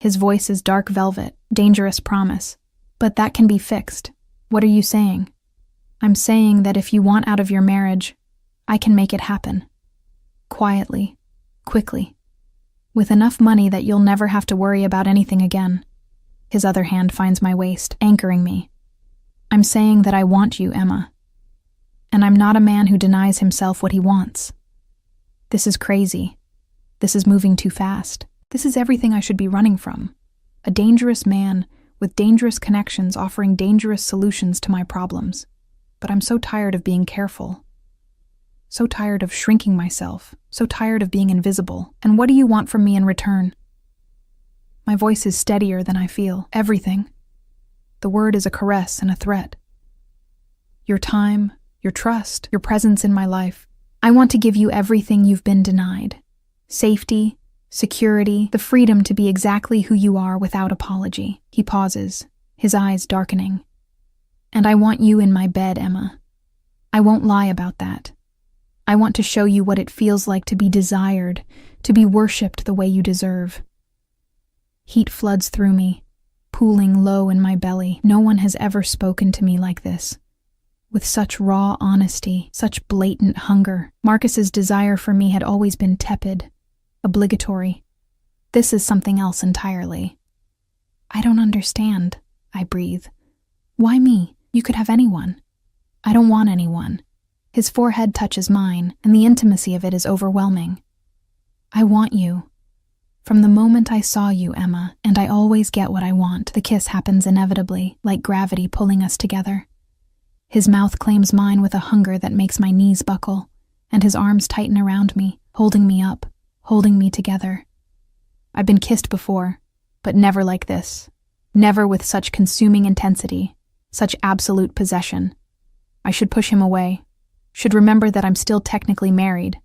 A: His voice is dark velvet, dangerous promise. But that can be fixed. What are you saying? I'm saying that if you want out of your marriage, I can make it happen. Quietly, quickly. With enough money that you'll never have to worry about anything again. His other hand finds my waist, anchoring me. I'm saying that I want you, Emma. And I'm not a man who denies himself what he wants. This is crazy. This is moving too fast. This is everything I should be running from. A dangerous man with dangerous connections offering dangerous solutions to my problems. But I'm so tired of being careful. So tired of shrinking myself. So tired of being invisible. And what do you want from me in return? My voice is steadier than I feel. Everything. The word is a caress and a threat. Your time, your trust, your presence in my life. I want to give you everything you've been denied. Safety, security, the freedom to be exactly who you are without apology. He pauses, his eyes darkening. And I want you in my bed, Emma. I won't lie about that. I want to show you what it feels like to be desired, to be worshipped the way you deserve. Heat floods through me, pooling low in my belly. No one has ever spoken to me like this. With such raw honesty, such blatant hunger. Marcus's desire for me had always been tepid, obligatory. This is something else entirely. I don't understand, I breathe. Why me? You could have anyone. I don't want anyone. His forehead touches mine, and the intimacy of it is overwhelming. I want you. From the moment I saw you, Emma, and I always get what I want. The kiss happens inevitably, like gravity pulling us together. His mouth claims mine with a hunger that makes my knees buckle, and his arms tighten around me, holding me up, holding me together. I've been kissed before, but never like this. Never with such consuming intensity, such absolute possession. I should push him away, should remember that I'm still technically married,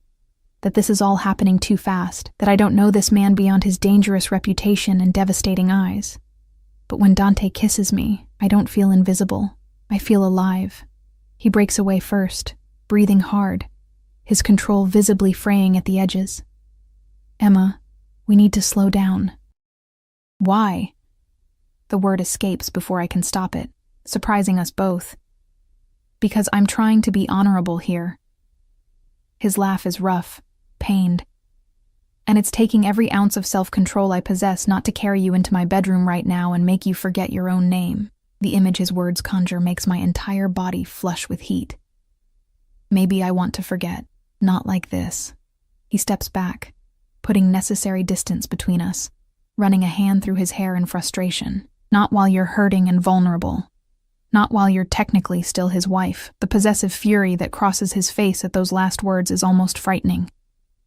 A: that this is all happening too fast, that I don't know this man beyond his dangerous reputation and devastating eyes. But when Dante kisses me, I don't feel invisible. I feel alive. He breaks away first, breathing hard, his control visibly fraying at the edges. Emma, We need to slow down. Why? The word escapes before I can stop it, surprising us both. Because I'm trying to be honorable here. His laugh is rough, pained. And it's taking every ounce of self-control I possess not to carry you into my bedroom right now and make you forget your own name. The image his words conjure makes my entire body flush with heat. Maybe I want to forget. Not like this. He steps back, putting necessary distance between us, running a hand through his hair in frustration. Not while you're hurting and vulnerable. Not while you're technically still his wife. The possessive fury that crosses his face at those last words is almost frightening.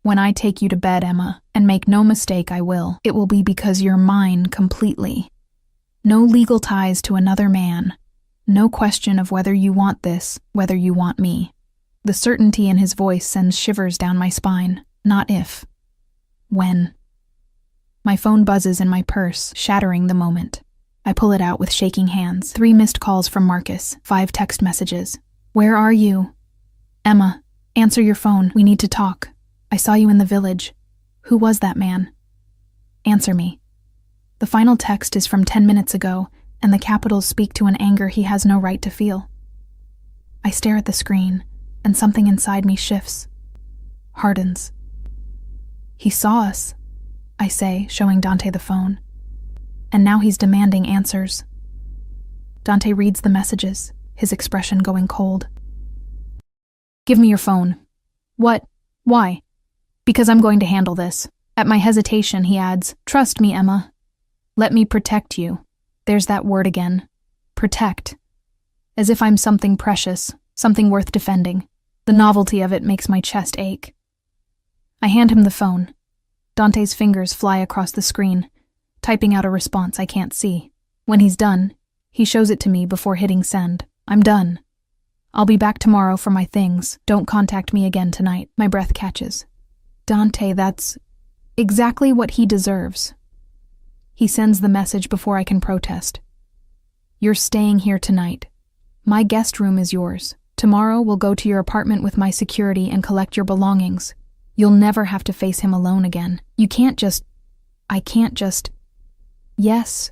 A: When I take you to bed, Emma, and make no mistake I will, it will be because you're mine completely. No legal ties to another man. No question of whether you want this, whether you want me. The certainty in his voice sends shivers down my spine. Not if. When. My phone buzzes in my purse, shattering the moment. I pull it out with shaking hands. 3 missed calls from Marcus, 5 text messages. Where are you? Emma, answer your phone. We need to talk. I saw you in the village. Who was that man? Answer me. The final text is from 10 minutes ago, and the capitals speak to an anger he has no right to feel. I stare at the screen, and something inside me shifts. Hardens. He saw us, I say, showing Dante the phone. And now he's demanding answers. Dante reads the messages, his expression going cold. Give me your phone. What? Why? Because I'm going to handle this. At my hesitation, he adds, Trust me, Emma. Let me protect you. There's that word again. Protect. As if I'm something precious, something worth defending. The novelty of it makes my chest ache. I hand him the phone. Dante's fingers fly across the screen, typing out a response I can't see. When he's done, he shows it to me before hitting send. I'm done. I'll be back tomorrow for my things. Don't contact me again tonight. My breath catches. Dante, that's exactly what he deserves. He sends the message before I can protest. You're staying here tonight. My guest room is yours. Tomorrow we'll go to your apartment with my security and collect your belongings. You'll never have to face him alone again. I can't just... Yes,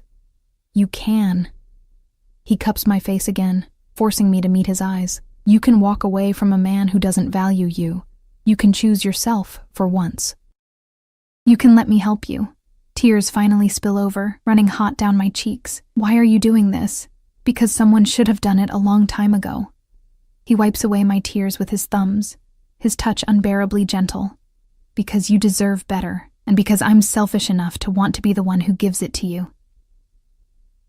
A: you can. He cups my face again, forcing me to meet his eyes. You can walk away from a man who doesn't value you. You can choose yourself for once. You can let me help you. Tears finally spill over, running hot down my cheeks. Why are you doing this? Because someone should have done it a long time ago. He wipes away my tears with his thumbs, his touch unbearably gentle. Because you deserve better, and because I'm selfish enough to want to be the one who gives it to you.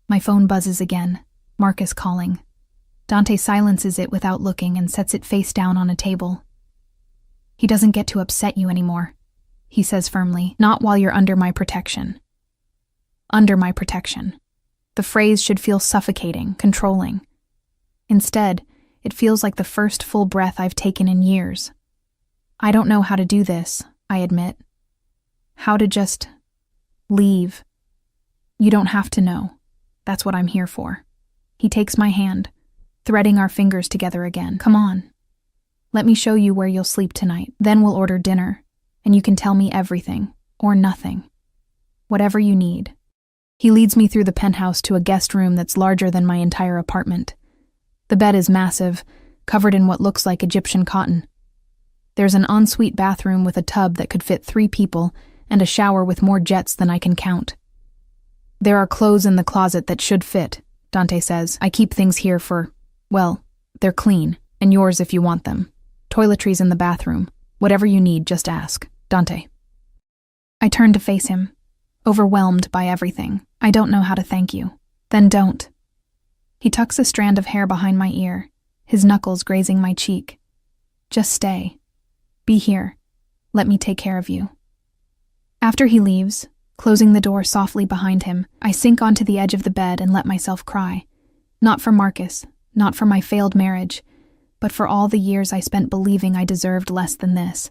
A: My phone buzzes again, Marcus calling. Dante silences it without looking and sets it face down on a table. He doesn't get to upset you anymore, he says firmly. Not while you're under my protection. Under my protection. The phrase should feel suffocating, controlling. Instead, it feels like the first full breath I've taken in years. I don't know how to do this, I admit. How to just leave. You don't have to know. That's what I'm here for. He takes my hand, threading our fingers together again. Come on. Let me show you where you'll sleep tonight. Then we'll order dinner, and you can tell me everything, or nothing. Whatever you need. He leads me through the penthouse to a guest room that's larger than my entire apartment. The bed is massive, covered in what looks like Egyptian cotton. There's an ensuite bathroom with a tub that could fit 3 people and a shower with more jets than I can count. There are clothes in the closet that should fit, Dante says. I keep things here for, well, they're clean, and yours if you want them. Toiletries in the bathroom. Whatever you need, just ask. Dante. I turn to face him, overwhelmed by everything. I don't know how to thank you. Then don't. He tucks a strand of hair behind my ear, his knuckles grazing my cheek. Just stay. Be here. Let me take care of you. After he leaves, closing the door softly behind him, I sink onto the edge of the bed and let myself cry. Not for Marcus, not for my failed marriage, but for all the years I spent believing I deserved less than this.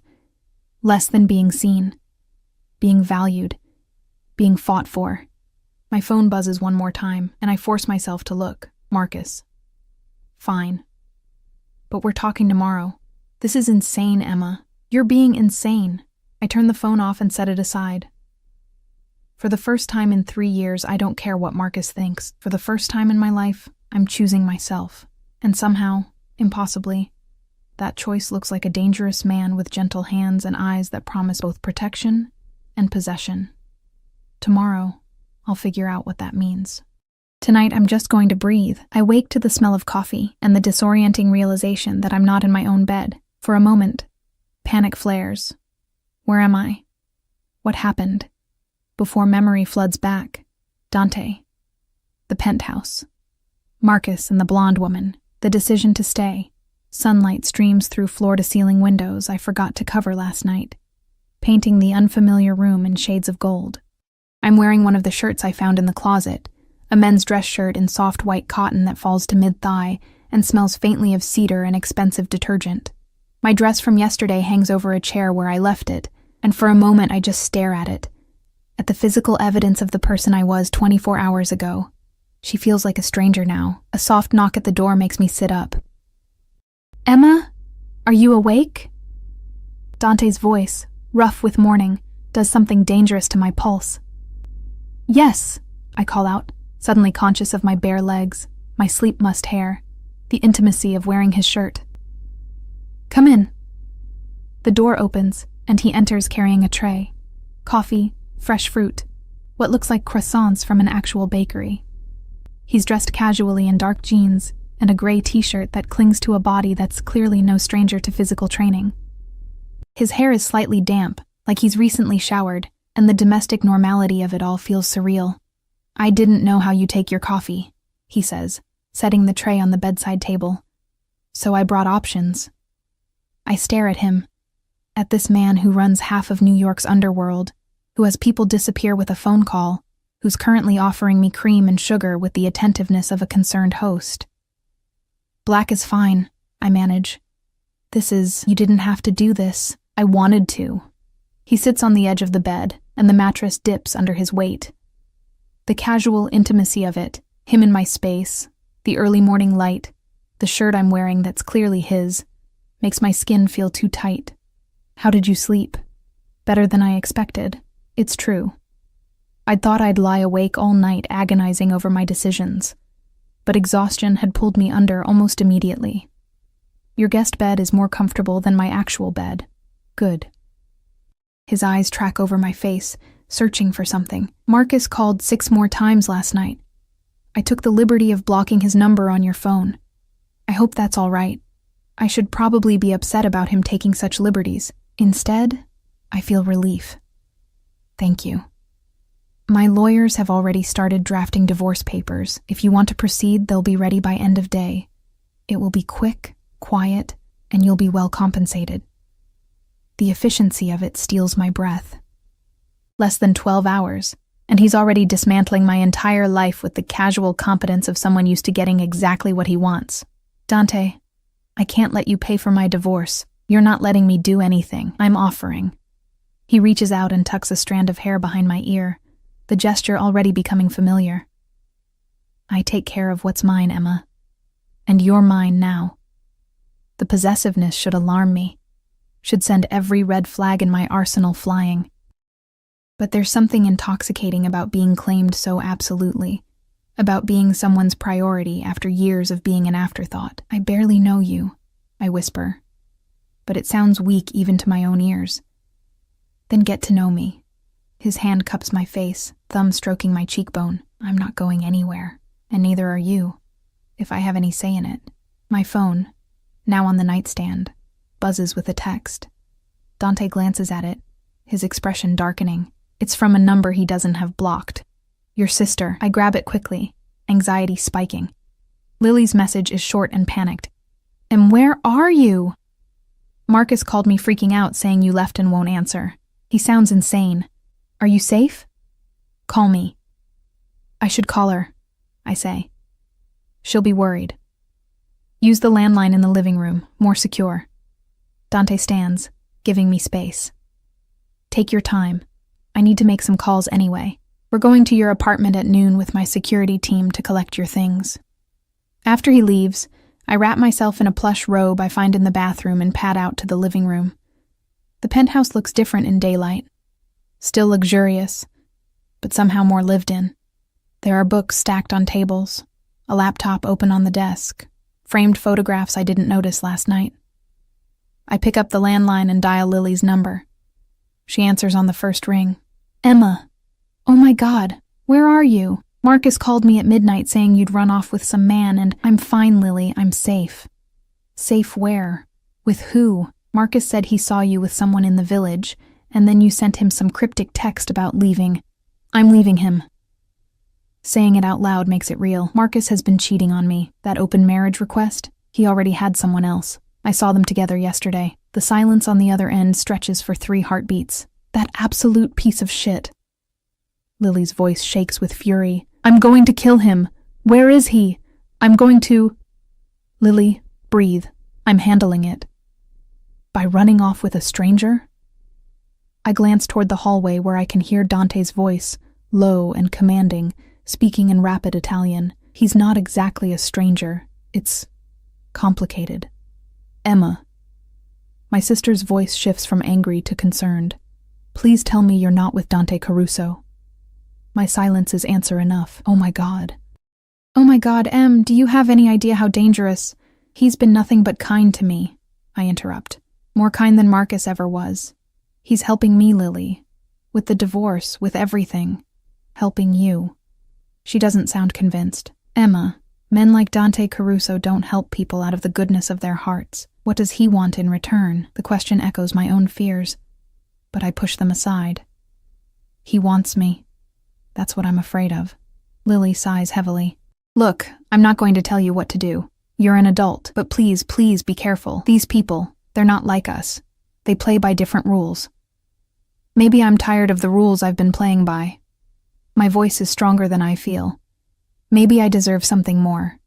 A: Less than being seen, being valued, being fought for. My phone buzzes one more time, and I force myself to look. Marcus. Fine. But we're talking tomorrow. This is insane, Emma. You're being insane. I turn the phone off and set it aside. For the first time in 3 years, I don't care what Marcus thinks. For the first time in my life, I'm choosing myself. And somehow, impossibly, that choice looks like a dangerous man with gentle hands and eyes that promise both protection and possession. Tomorrow, I'll figure out what that means. Tonight, I'm just going to breathe. I wake to the smell of coffee and the disorienting realization that I'm not in my own bed. For a moment, panic flares. Where am I? What happened? Before memory floods back, Dante. The penthouse. Marcus and the blonde woman. The decision to stay. Sunlight streams through floor-to-ceiling windows I forgot to cover last night, painting the unfamiliar room in shades of gold. I'm wearing one of the shirts I found in the closet, a men's dress shirt in soft white cotton that falls to mid-thigh and smells faintly of cedar and expensive detergent. My dress from yesterday hangs over a chair where I left it, and for a moment I just stare at it, at the physical evidence of the person I was 24 hours ago. She feels like a stranger now. A soft knock at the door makes me sit up. "Emma, are you awake?" Dante's voice, rough with morning, does something dangerous to my pulse. "Yes," I call out, suddenly conscious of my bare legs, my sleep-mussed hair, the intimacy of wearing his shirt. "Come in." The door opens, and he enters carrying a tray. Coffee, fresh fruit, what looks like croissants from an actual bakery. He's dressed casually in dark jeans and a gray t-shirt that clings to a body that's clearly no stranger to physical training. His hair is slightly damp, like he's recently showered, and the domestic normality of it all feels surreal. "I didn't know how you take your coffee," he says, setting the tray on the bedside table. "So I brought options." I stare at him, at this man who runs half of New York's underworld, who has people disappear with a phone call, who's currently offering me cream and sugar with the attentiveness of a concerned host. "Black is fine," I manage. You didn't have to do this. I wanted to." He sits on the edge of the bed, and the mattress dips under his weight. The casual intimacy of it, him in my space, the early morning light, the shirt I'm wearing that's clearly his, makes my skin feel too tight. "How did you sleep?" "Better than I expected. It's true. I'd thought I'd lie awake all night agonizing over my decisions, but exhaustion had pulled me under almost immediately. Your guest bed is more comfortable than my actual bed. Good." His eyes track over my face, searching for something. "Marcus called 6 more times last night. I took the liberty of blocking his number on your phone. I hope that's all right. I should probably be upset about him taking such liberties. Instead, I feel relief. Thank you. My lawyers have already started drafting divorce papers. If you want to proceed, they'll be ready by end of day. It will be quick, quiet, and you'll be well compensated." The efficiency of it steals my breath. Less than 12 hours, and he's already dismantling my entire life with the casual competence of someone used to getting exactly what he wants. "Dante, I can't let you pay for my divorce. You're not letting me do anything. I'm offering." He reaches out and tucks a strand of hair behind my ear, the gesture already becoming familiar. "I take care of what's mine, Emma. And you're mine now." The possessiveness should alarm me, should send every red flag in my arsenal flying. But there's something intoxicating about being claimed so absolutely, about being someone's priority after years of being an afterthought. "I barely know you," I whisper, but it sounds weak even to my own ears. "Then get to know me." His hand cups my face, thumb stroking my cheekbone. "I'm not going anywhere, and neither are you, if I have any say in it." My phone, now on the nightstand, buzzes with a text. Dante glances at it, his expression darkening. It's from a number he doesn't have blocked. "Your sister." I grab it quickly, anxiety spiking. Lily's message is short and panicked. "And where are you?" "Marcus called me freaking out saying you left and won't answer. He sounds insane. Are you safe?" "Call me." "I should call her," I say. "She'll be worried." "Use the landline in the living room, more secure." Dante stands, giving me space. "Take your time. I need to make some calls anyway. We're going to your apartment at noon with my security team to collect your things." After he leaves, I wrap myself in a plush robe I find in the bathroom and pad out to the living room. The penthouse looks different in daylight. Still luxurious, but somehow more lived in. There are books stacked on tables, a laptop open on the desk, framed photographs I didn't notice last night. I pick up the landline and dial Lily's number. She answers on the first ring. Emma. Oh my God, where are you? Marcus called me at midnight saying you'd run off with some man, and I'm fine, Lily, I'm safe. Safe where? With who? Marcus said he saw you with someone in the village, and then you sent him some cryptic text about leaving. I'm leaving him. Saying it out loud makes it real. Marcus has been cheating on me. That open marriage request? He already had someone else. I saw them together yesterday. The silence on the other end stretches for 3 heartbeats. That absolute piece of shit. Lily's voice shakes with fury. I'm going to kill him. Where is he? I'm going to... Lily, breathe. I'm handling it. By running off with a stranger? I glance toward the hallway where I can hear Dante's voice, low and commanding, speaking in rapid Italian. He's not exactly a stranger. It's complicated. Emma. My sister's voice shifts from angry to concerned. Please tell me you're not with Dante Caruso. My silence is answer enough. Oh my God. Oh my God, Em, do you have any idea how dangerous? He's been nothing but kind to me, I interrupt. More kind than Marcus ever was. He's helping me, Lily. With the divorce, with everything. Helping you. She doesn't sound convinced. Emma, men like Dante Caruso don't help people out of the goodness of their hearts. What does he want in return? The question echoes my own fears, but I push them aside. He wants me. That's what I'm afraid of. Lily sighs heavily. Look, I'm not going to tell you what to do. You're an adult, but please, please be careful. These people, they're not like us. They play by different rules. Maybe I'm tired of the rules I've been playing by. My voice is stronger than I feel. Maybe I deserve something more.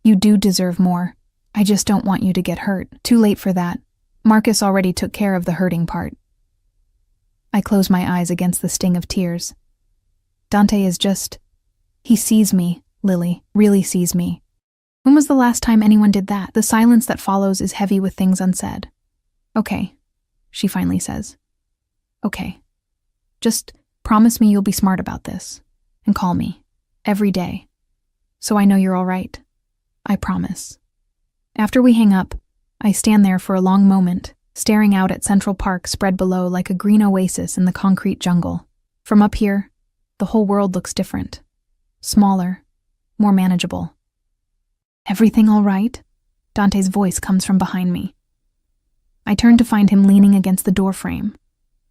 A: You do deserve more. I just don't want you to get hurt. Too late for that. Marcus already took care of the hurting part. I close my eyes against the sting of tears. Dante is just... He sees me, Lily, really sees me. When was the last time anyone did that? The silence that follows is heavy with things unsaid. Okay, she finally says. Okay. Just promise me you'll be smart about this. And call me. Every day. So I know you're all right. I promise. After we hang up, I stand there for a long moment, staring out at Central Park spread below like a green oasis in the concrete jungle. From up here, the whole world looks different. Smaller, more manageable. Everything all right? Dante's voice comes from behind me. I turn to find him leaning against the doorframe,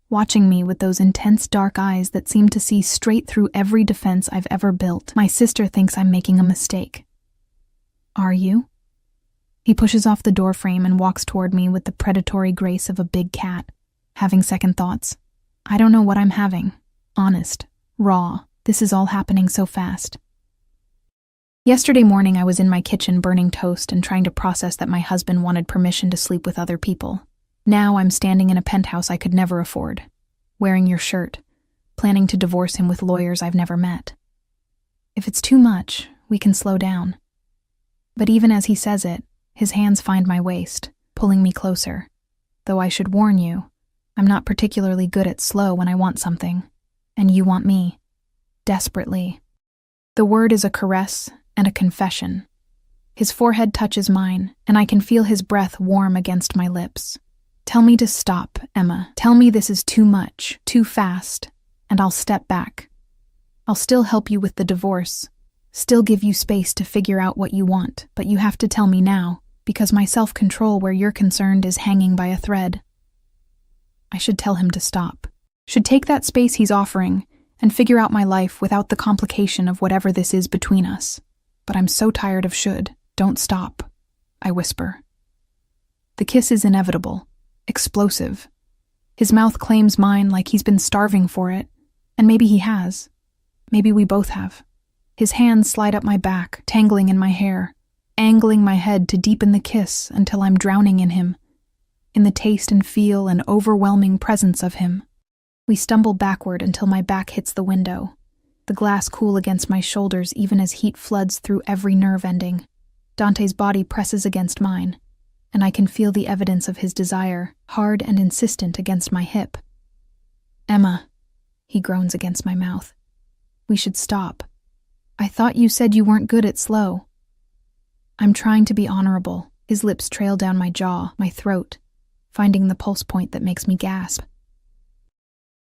A: watching me with those intense dark eyes that seem to see straight through every defense I've ever built. My sister thinks I'm making a mistake. Are you? He pushes off the doorframe and walks toward me with the predatory grace of a big cat, having second thoughts. I don't know what I'm having. Honest. Raw. This is all happening so fast. Yesterday morning I was in my kitchen burning toast and trying to process that my husband wanted permission to sleep with other people. Now I'm standing in a penthouse I could never afford, wearing your shirt, planning to divorce him with lawyers I've never met. If it's too much, we can slow down. But even as he says it, his hands find my waist, pulling me closer. Though I should warn you, I'm not particularly good at slow when I want something. And you want me. Desperately. The word is a caress and a confession. His forehead touches mine, and I can feel his breath warm against my lips. Tell me to stop, Emma. Tell me this is too much, too fast, and I'll step back. I'll still help you with the divorce, still give you space to figure out what you want, but you have to tell me now, because my self-control where you're concerned is hanging by a thread. I should tell him to stop. Should take that space he's offering and figure out my life without the complication of whatever this is between us. But I'm so tired of should. Don't stop, I whisper. The kiss is inevitable, explosive. His mouth claims mine like he's been starving for it, and maybe he has. Maybe we both have. His hands slide up my back, tangling in my hair, angling my head to deepen the kiss until I'm drowning in him, in the taste and feel and overwhelming presence of him. We stumble backward until my back hits the window, the glass cool against my shoulders even as heat floods through every nerve ending. Dante's body presses against mine, and I can feel the evidence of his desire, hard and insistent against my hip. Emma, he groans against my mouth. We should stop. I thought you said you weren't good at slow. I'm trying to be honorable. His lips trail down my jaw, my throat, finding the pulse point that makes me gasp.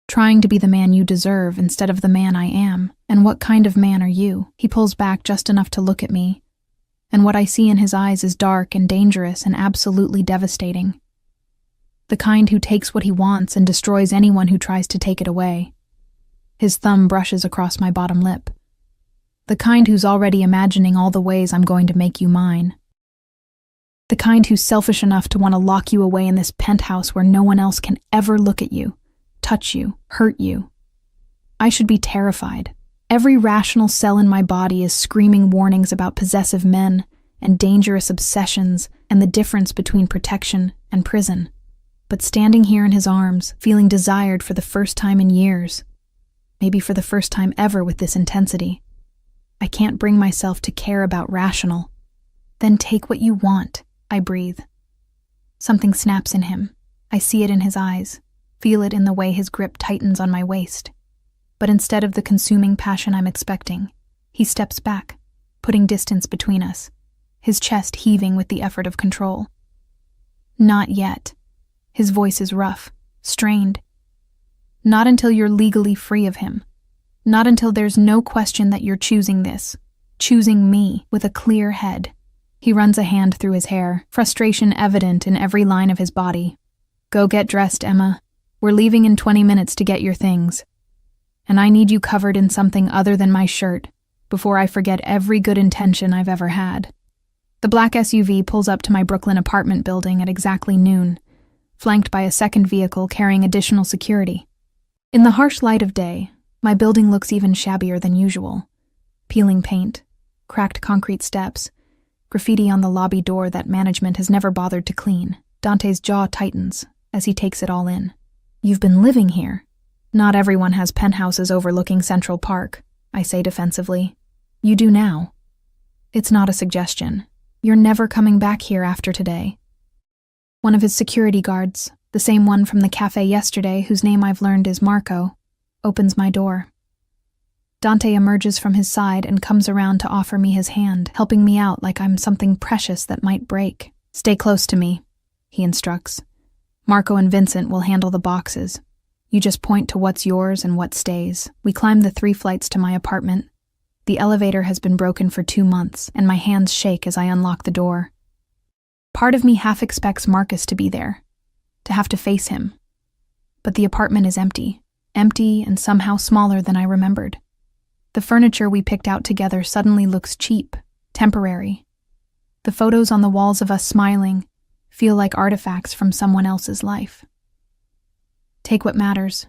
A: Trying to be the man you deserve instead of the man I am. And what kind of man are you? He pulls back just enough to look at me, and what I see in his eyes is dark and dangerous and absolutely devastating. The kind who takes what he wants and destroys anyone who tries to take it away. His thumb brushes across my bottom lip. The kind who's already imagining all the ways I'm going to make you mine. The kind who's selfish enough to want to lock you away in this penthouse where no one else can ever look at you, touch you, hurt you. I should be terrified. Every rational cell in my body is screaming warnings about possessive men and dangerous obsessions and the difference between protection and prison. But standing here in his arms, feeling desired for the first time in years, maybe for the first time ever with this intensity, I can't bring myself to care about rational. Then take what you want, I breathe. Something snaps in him. I see it in his eyes, feel it in the way his grip tightens on my waist. But instead of the consuming passion I'm expecting, he steps back, putting distance between us, his chest heaving with the effort of control. Not yet. His voice is rough, strained. Not until you're legally free of him. Not until there's no question that you're choosing this, choosing me with a clear head. He runs a hand through his hair, frustration evident in every line of his body. Go get dressed, Emma. We're leaving in 20 minutes to get your things. And I need you covered in something other than my shirt before I forget every good intention I've ever had. The black SUV pulls up to my Brooklyn apartment building at exactly noon, flanked by a second vehicle carrying additional security. In the harsh light of day, my building looks even shabbier than usual. Peeling paint, cracked concrete steps, graffiti on the lobby door that management has never bothered to clean. Dante's jaw tightens as he takes it all in. You've been living here. Not everyone has penthouses overlooking Central Park, I say defensively. You do now. It's not a suggestion. You're never coming back here after today. One of his security guards, the same one from the cafe yesterday whose name I've learned is Marco, opens my door. Dante emerges from his side and comes around to offer me his hand, helping me out like I'm something precious that might break. Stay close to me, he instructs. Marco and Vincent will handle the boxes. You just point to what's yours and what stays. We climb the 3 flights to my apartment. The elevator has been broken for 2 months, and my hands shake as I unlock the door. Part of me half expects Marcus to be there, to have to face him. But the apartment is empty and somehow smaller than I remembered. The furniture we picked out together suddenly looks cheap, temporary. The photos on the walls of us smiling feel like artifacts from someone else's life. Take what matters,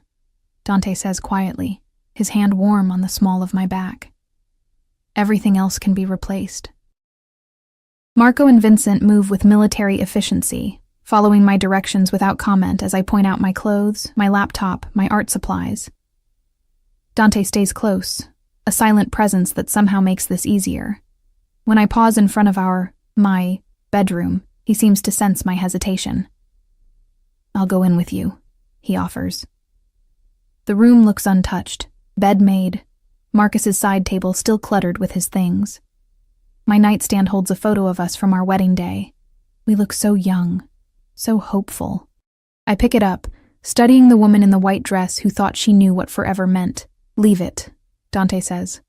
A: Dante says quietly, his hand warm on the small of my back. Everything else can be replaced. Marco and Vincent move with military efficiency, following my directions without comment as I point out my clothes, my laptop, my art supplies. Dante stays close, a silent presence that somehow makes this easier. When I pause in front of my bedroom, he seems to sense my hesitation. I'll go in with you, he offers. The room looks untouched, bed made, Marcus's side table still cluttered with his things. My nightstand holds a photo of us from our wedding day. We look so young, so hopeful. I pick it up, studying the woman in the white dress who thought she knew what forever meant. Leave it, Dante says.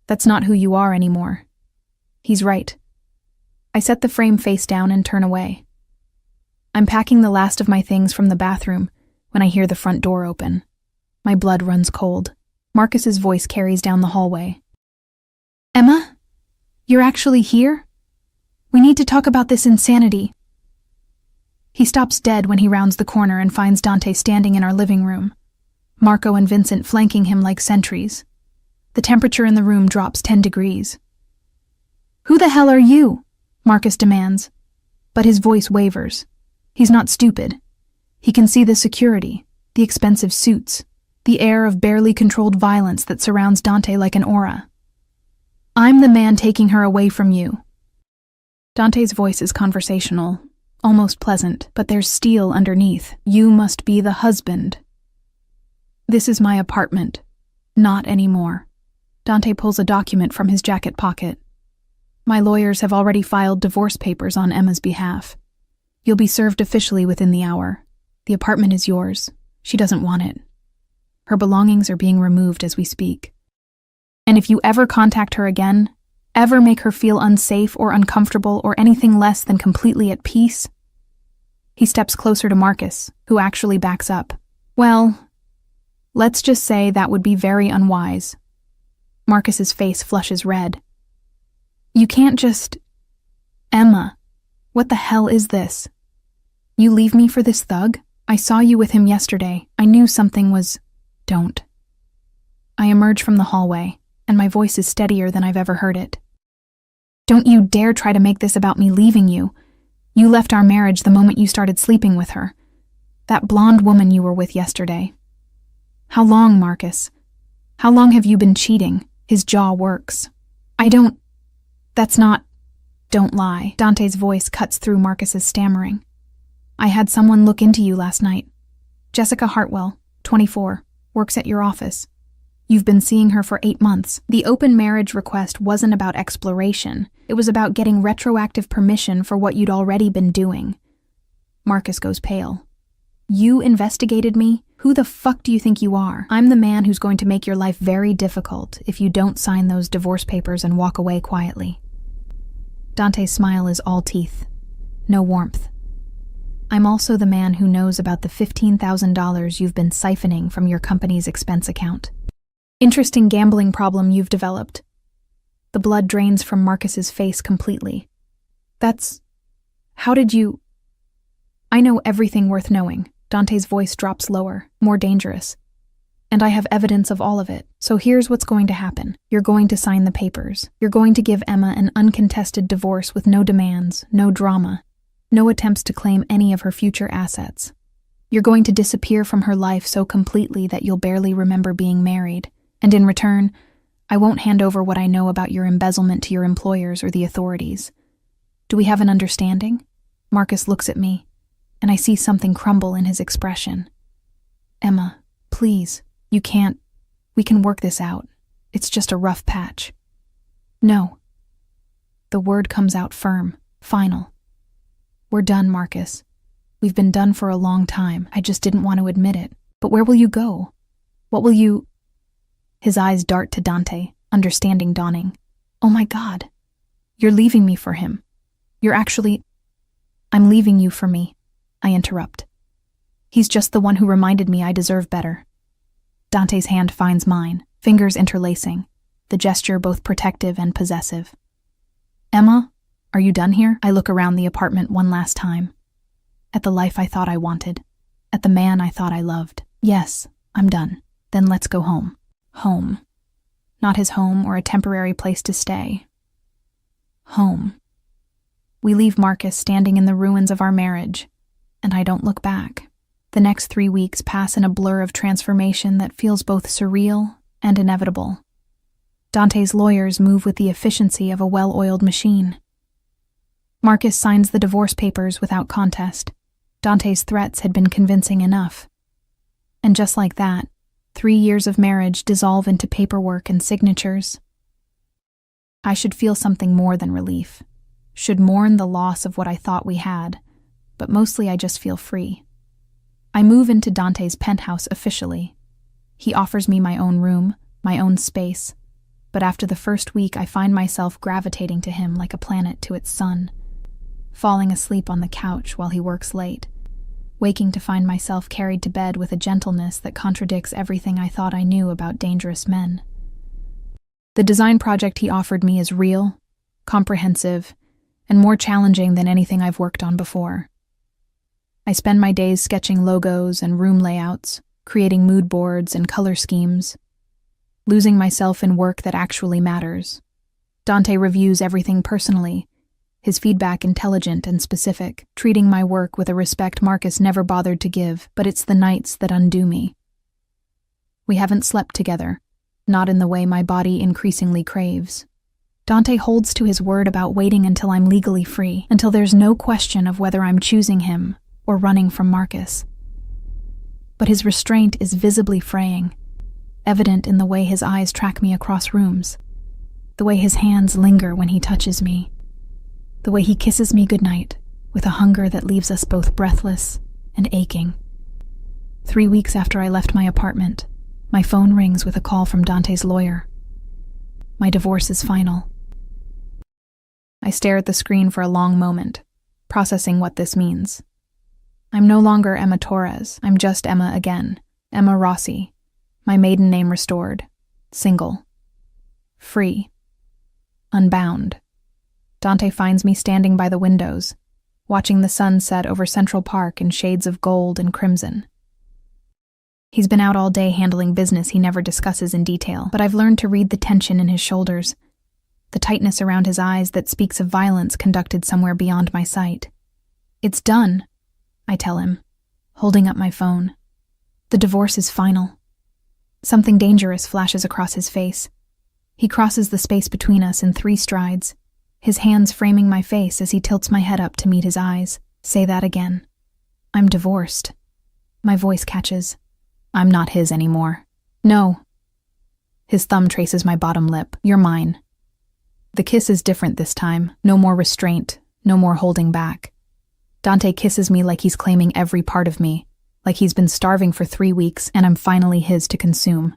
A: That's not who you are anymore. He's right. I set the frame face down and turn away. I'm packing the last of my things from the bathroom when I hear the front door open. My blood runs cold. Marcus's voice carries down the hallway. Emma? You're actually here? We need to talk about this insanity. He stops dead when he rounds the corner and finds Dante standing in our living room, Marco and Vincent flanking him like sentries. The temperature in the room drops 10 degrees. Who the hell are you? Marcus demands, but his voice wavers. He's not stupid. He can see the security, the expensive suits, the air of barely controlled violence that surrounds Dante like an aura. I'm the man taking her away from you. Dante's voice is conversational, almost pleasant, but there's steel underneath. You must be the husband. This is my apartment. Not anymore. Dante pulls a document from his jacket pocket. My lawyers have already filed divorce papers on Emma's behalf. You'll be served officially within the hour. The apartment is yours. She doesn't want it. Her belongings are being removed as we speak. And if you ever contact her again, ever make her feel unsafe or uncomfortable or anything less than completely at peace. He steps closer to Marcus, who actually backs up. Well, let's just say that would be very unwise. Marcus's face flushes red. You can't just... Emma, what the hell is this? You leave me for this thug? I saw you with him yesterday. I knew something was... Don't. I emerge from the hallway, and my voice is steadier than I've ever heard it. Don't you dare try to make this about me leaving you. You left our marriage the moment you started sleeping with her. That blonde woman you were with yesterday. How long, Marcus? How long have you been cheating? His jaw works. That's not... Don't lie. Dante's voice cuts through Marcus's stammering. I had someone look into you last night. Jessica Hartwell, 24, works at your office. You've been seeing her for 8 months. The open marriage request wasn't about exploration. It was about getting retroactive permission for what you'd already been doing. Marcus goes pale. You investigated me? Who the fuck do you think you are? I'm the man who's going to make your life very difficult if you don't sign those divorce papers and walk away quietly. Dante's smile is all teeth. No warmth. I'm also the man who knows about the $15,000 you've been siphoning from your company's expense account. Interesting gambling problem you've developed. The blood drains from Marcus's face completely. How did you... I know everything worth knowing. Dante's voice drops lower, more dangerous. And I have evidence of all of it. So here's what's going to happen. You're going to sign the papers. You're going to give Emma an uncontested divorce with no demands, no drama, no attempts to claim any of her future assets. You're going to disappear from her life so completely that you'll barely remember being married. And in return, I won't hand over what I know about your embezzlement to your employers or the authorities. Do we have an understanding? Marcus looks at me, and I see something crumble in his expression. Emma, please, you can't. We can work this out. It's just a rough patch. No. The word comes out firm, final. We're done, Marcus. We've been done for a long time. I just didn't want to admit it. But where will you go? What will you... His eyes dart to Dante, understanding dawning. Oh my God. You're leaving me for him. You're actually... I'm leaving you for me. I interrupt. He's just the one who reminded me I deserve better. Dante's hand finds mine, fingers interlacing, the gesture both protective and possessive. Emma, are you done here? I look around the apartment one last time. At the life I thought I wanted. At the man I thought I loved. Yes, I'm done. Then let's go home. Home. Not his home or a temporary place to stay. Home. We leave Marcus standing in the ruins of our marriage, and I don't look back. The next 3 weeks pass in a blur of transformation that feels both surreal and inevitable. Dante's lawyers move with the efficiency of a well-oiled machine. Marcus signs the divorce papers without contest. Dante's threats had been convincing enough. And just like that, 3 years of marriage dissolve into paperwork and signatures. I should feel something more than relief. Should mourn the loss of what I thought we had, but mostly I just feel free. I move into Dante's penthouse officially. He offers me my own room, my own space, but after the first week I find myself gravitating to him like a planet to its sun, falling asleep on the couch while he works late, waking to find myself carried to bed with a gentleness that contradicts everything I thought I knew about dangerous men. The design project he offered me is real, comprehensive, and more challenging than anything I've worked on before. I spend my days sketching logos and room layouts, creating mood boards and color schemes, losing myself in work that actually matters. Dante reviews everything personally, his feedback intelligent and specific, treating my work with a respect Marcus never bothered to give, but it's the nights that undo me. We haven't slept together, not in the way my body increasingly craves. Dante holds to his word about waiting until I'm legally free, until there's no question of whether I'm choosing him or running from Marcus. But his restraint is visibly fraying. evident in the way his eyes track me across rooms, the way his hands linger when he touches me, the way he kisses me goodnight with a hunger that leaves us both breathless and aching. 3 weeks after I left my apartment, my phone rings with a call from Dante's lawyer. My divorce is final. I stare at the screen for a long moment, processing what this means. I'm no longer Emma Torres. I'm just Emma again. Emma Rossi. My maiden name restored. Single. Free. Unbound. Dante finds me standing by the windows, watching the sun set over Central Park in shades of gold and crimson. He's been out all day handling business he never discusses in detail, but I've learned to read the tension in his shoulders, the tightness around his eyes that speaks of violence conducted somewhere beyond my sight. It's done, I tell him, holding up my phone. The divorce is final. Something dangerous flashes across his face. He crosses the space between us in 3 strides, his hands framing my face as he tilts my head up to meet his eyes. Say that again. I'm divorced. My voice catches. I'm not his anymore. No. His thumb traces my bottom lip. You're mine. The kiss is different this time. No more restraint, no more holding back. Dante kisses me like he's claiming every part of me, like he's been starving for 3 weeks and I'm finally his to consume.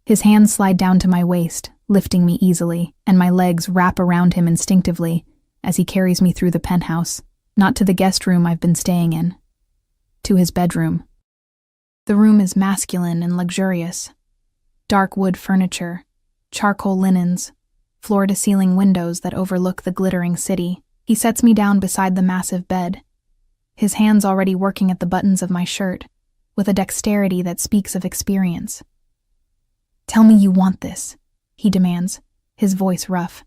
A: His hands slide down to my waist, lifting me easily, and my legs wrap around him instinctively as he carries me through the penthouse, not to the guest room I've been staying in, to his bedroom. The room is masculine and luxurious. Dark wood furniture, charcoal linens, floor-to-ceiling windows that overlook the glittering city. He sets me down beside the massive bed, his hands already working at the buttons of my shirt, with a dexterity that speaks of experience. Tell me you want this, he demands, his voice rough.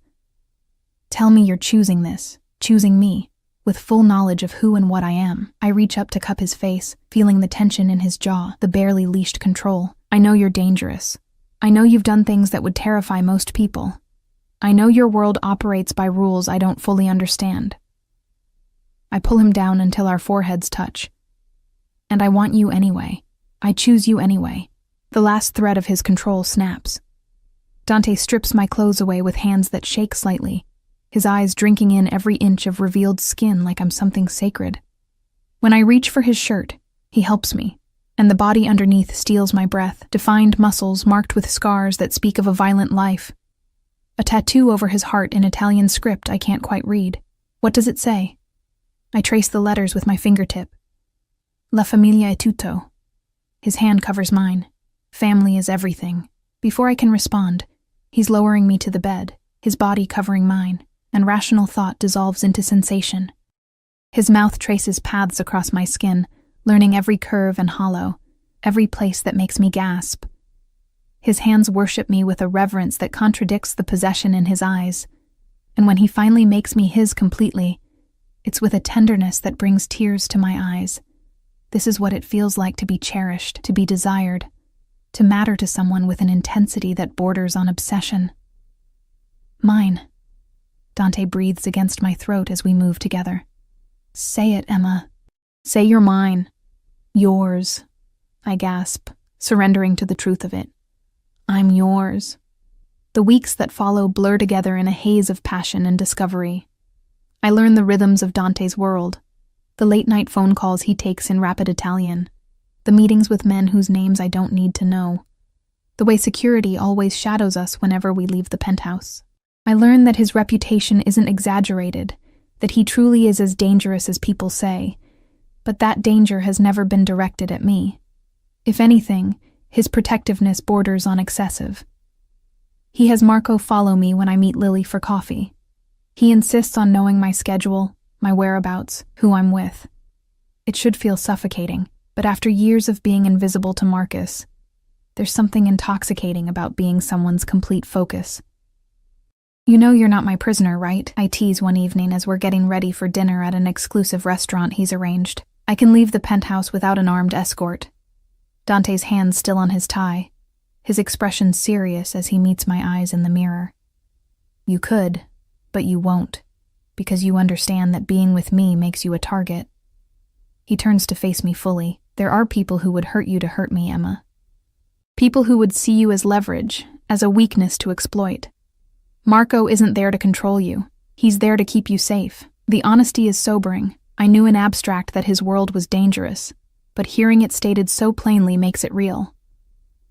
A: Tell me you're choosing this, choosing me, with full knowledge of who and what I am. I reach up to cup his face, feeling the tension in his jaw, the barely leashed control. I know you're dangerous. I know you've done things that would terrify most people. I know your world operates by rules I don't fully understand. I pull him down until our foreheads touch. And I want you anyway. I choose you anyway. The last thread of his control snaps. Dante strips my clothes away with hands that shake slightly, his eyes drinking in every inch of revealed skin like I'm something sacred. When I reach for his shirt, he helps me, and the body underneath steals my breath, defined muscles marked with scars that speak of a violent life. A tattoo over his heart in Italian script I can't quite read. What does it say? I trace the letters with my fingertip. La familia è tutto. His hand covers mine. Family is everything. Before I can respond, he's lowering me to the bed, his body covering mine, and rational thought dissolves into sensation. His mouth traces paths across my skin, learning every curve and hollow, every place that makes me gasp. His hands worship me with a reverence that contradicts the possession in his eyes, and when he finally makes me his completely, it's with a tenderness that brings tears to my eyes. This is what it feels like to be cherished, to be desired, to matter to someone with an intensity that borders on obsession. Mine. Dante breathes against my throat as we move together. Say it, Emma. Say you're mine. Yours. I gasp, surrendering to the truth of it. I'm yours. The weeks that follow blur together in a haze of passion and discovery. I learn the rhythms of Dante's world, the late-night phone calls he takes in rapid Italian, the meetings with men whose names I don't need to know, the way security always shadows us whenever we leave the penthouse. I learn that his reputation isn't exaggerated, that he truly is as dangerous as people say, but that danger has never been directed at me. If anything, his protectiveness borders on excessive. He has Marco follow me when I meet Lily for coffee. He insists on knowing my schedule, my whereabouts, who I'm with. It should feel suffocating, but after years of being invisible to Marcus, there's something intoxicating about being someone's complete focus. You know you're not my prisoner, right? I tease one evening as we're getting ready for dinner at an exclusive restaurant he's arranged. I can leave the penthouse without an armed escort. Dante's hand still on his tie, his expression serious as he meets my eyes in the mirror. You could, but you won't, because you understand that being with me makes you a target. He turns to face me fully. There are people who would hurt you to hurt me, Emma. People who would see you as leverage, as a weakness to exploit. Marco isn't there to control you. He's there to keep you safe. The honesty is sobering. I knew in abstract that his world was dangerous, but hearing it stated so plainly makes it real.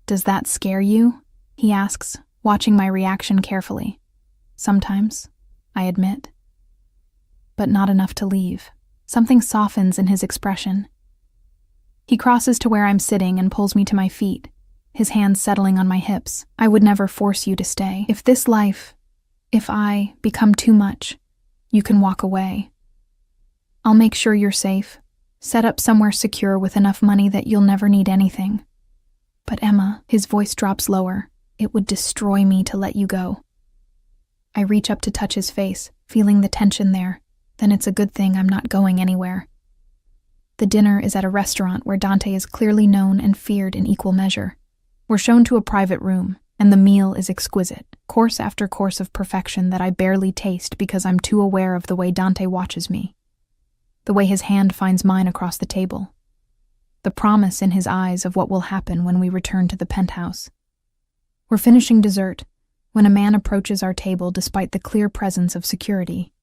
A: Does that scare you? He asks, watching my reaction carefully. Sometimes, I admit. But not enough to leave. Something softens in his expression. He crosses to where I'm sitting and pulls me to my feet, his hands settling on my hips. I would never force you to stay. If I become too much, you can walk away. I'll make sure you're safe, set up somewhere secure with enough money that you'll never need anything. But Emma, his voice drops lower, it would destroy me to let you go. I reach up to touch his face, feeling the tension there. Then it's a good thing I'm not going anywhere. The dinner is at a restaurant where Dante is clearly known and feared in equal measure. We're shown to a private room, and the meal is exquisite, course after course of perfection that I barely taste because I'm too aware of the way Dante watches me. The way his hand finds mine across the table. The promise in his eyes of what will happen when we return to the penthouse. We're finishing dessert when a man approaches our table despite the clear presence of security.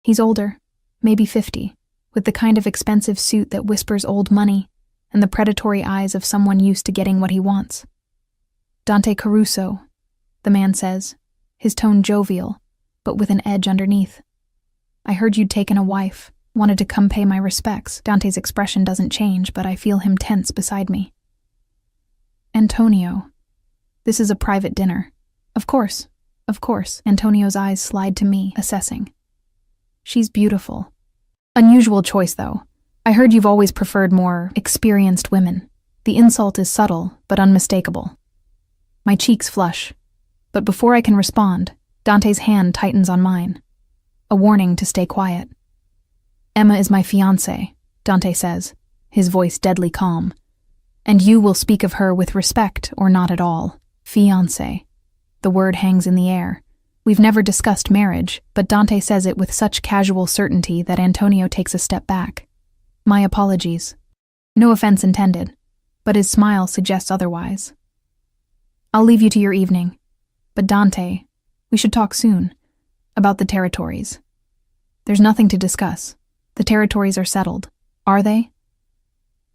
A: He's older, maybe 50, with the kind of expensive suit that whispers old money and the predatory eyes of someone used to getting what he wants. Dante Caruso, the man says, his tone jovial, but with an edge underneath. I heard you'd taken a wife, wanted to come pay my respects. Dante's expression doesn't change, but I feel him tense beside me. Antonio, this is a private dinner. Of course. Antonio's eyes slide to me, assessing. She's beautiful. Unusual choice, though. I heard you've always preferred more experienced women. The insult is subtle, but unmistakable. My cheeks flush, but before I can respond, Dante's hand tightens on mine. A warning to stay quiet. Emma is my fiancée, Dante says, his voice deadly calm. And you will speak of her with respect or not at all. Fiancée. The word hangs in the air. We've never discussed marriage, but Dante says it with such casual certainty that Antonio takes a step back. My apologies. No offense intended, but his smile suggests otherwise. I'll leave you to your evening. But Dante, we should talk soon. About the territories. There's nothing to discuss. The territories are settled. Are they?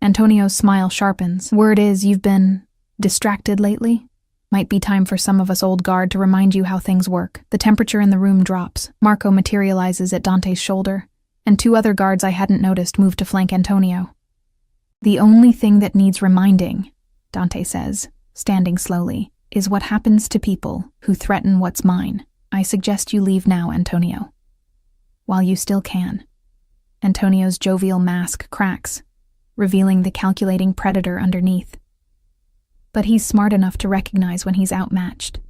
A: Antonio's smile sharpens. Word is you've been distracted lately? Might be time for some of us old guard to remind you how things work. The temperature in the room drops. Marco materializes at Dante's shoulder, and two other guards I hadn't noticed move to flank Antonio. The only thing that needs reminding, Dante says, standing slowly, is what happens to people who threaten what's mine. I suggest you leave now, Antonio. While you still can. Antonio's jovial mask cracks, revealing the calculating predator underneath. But he's smart enough to recognize when he's outmatched.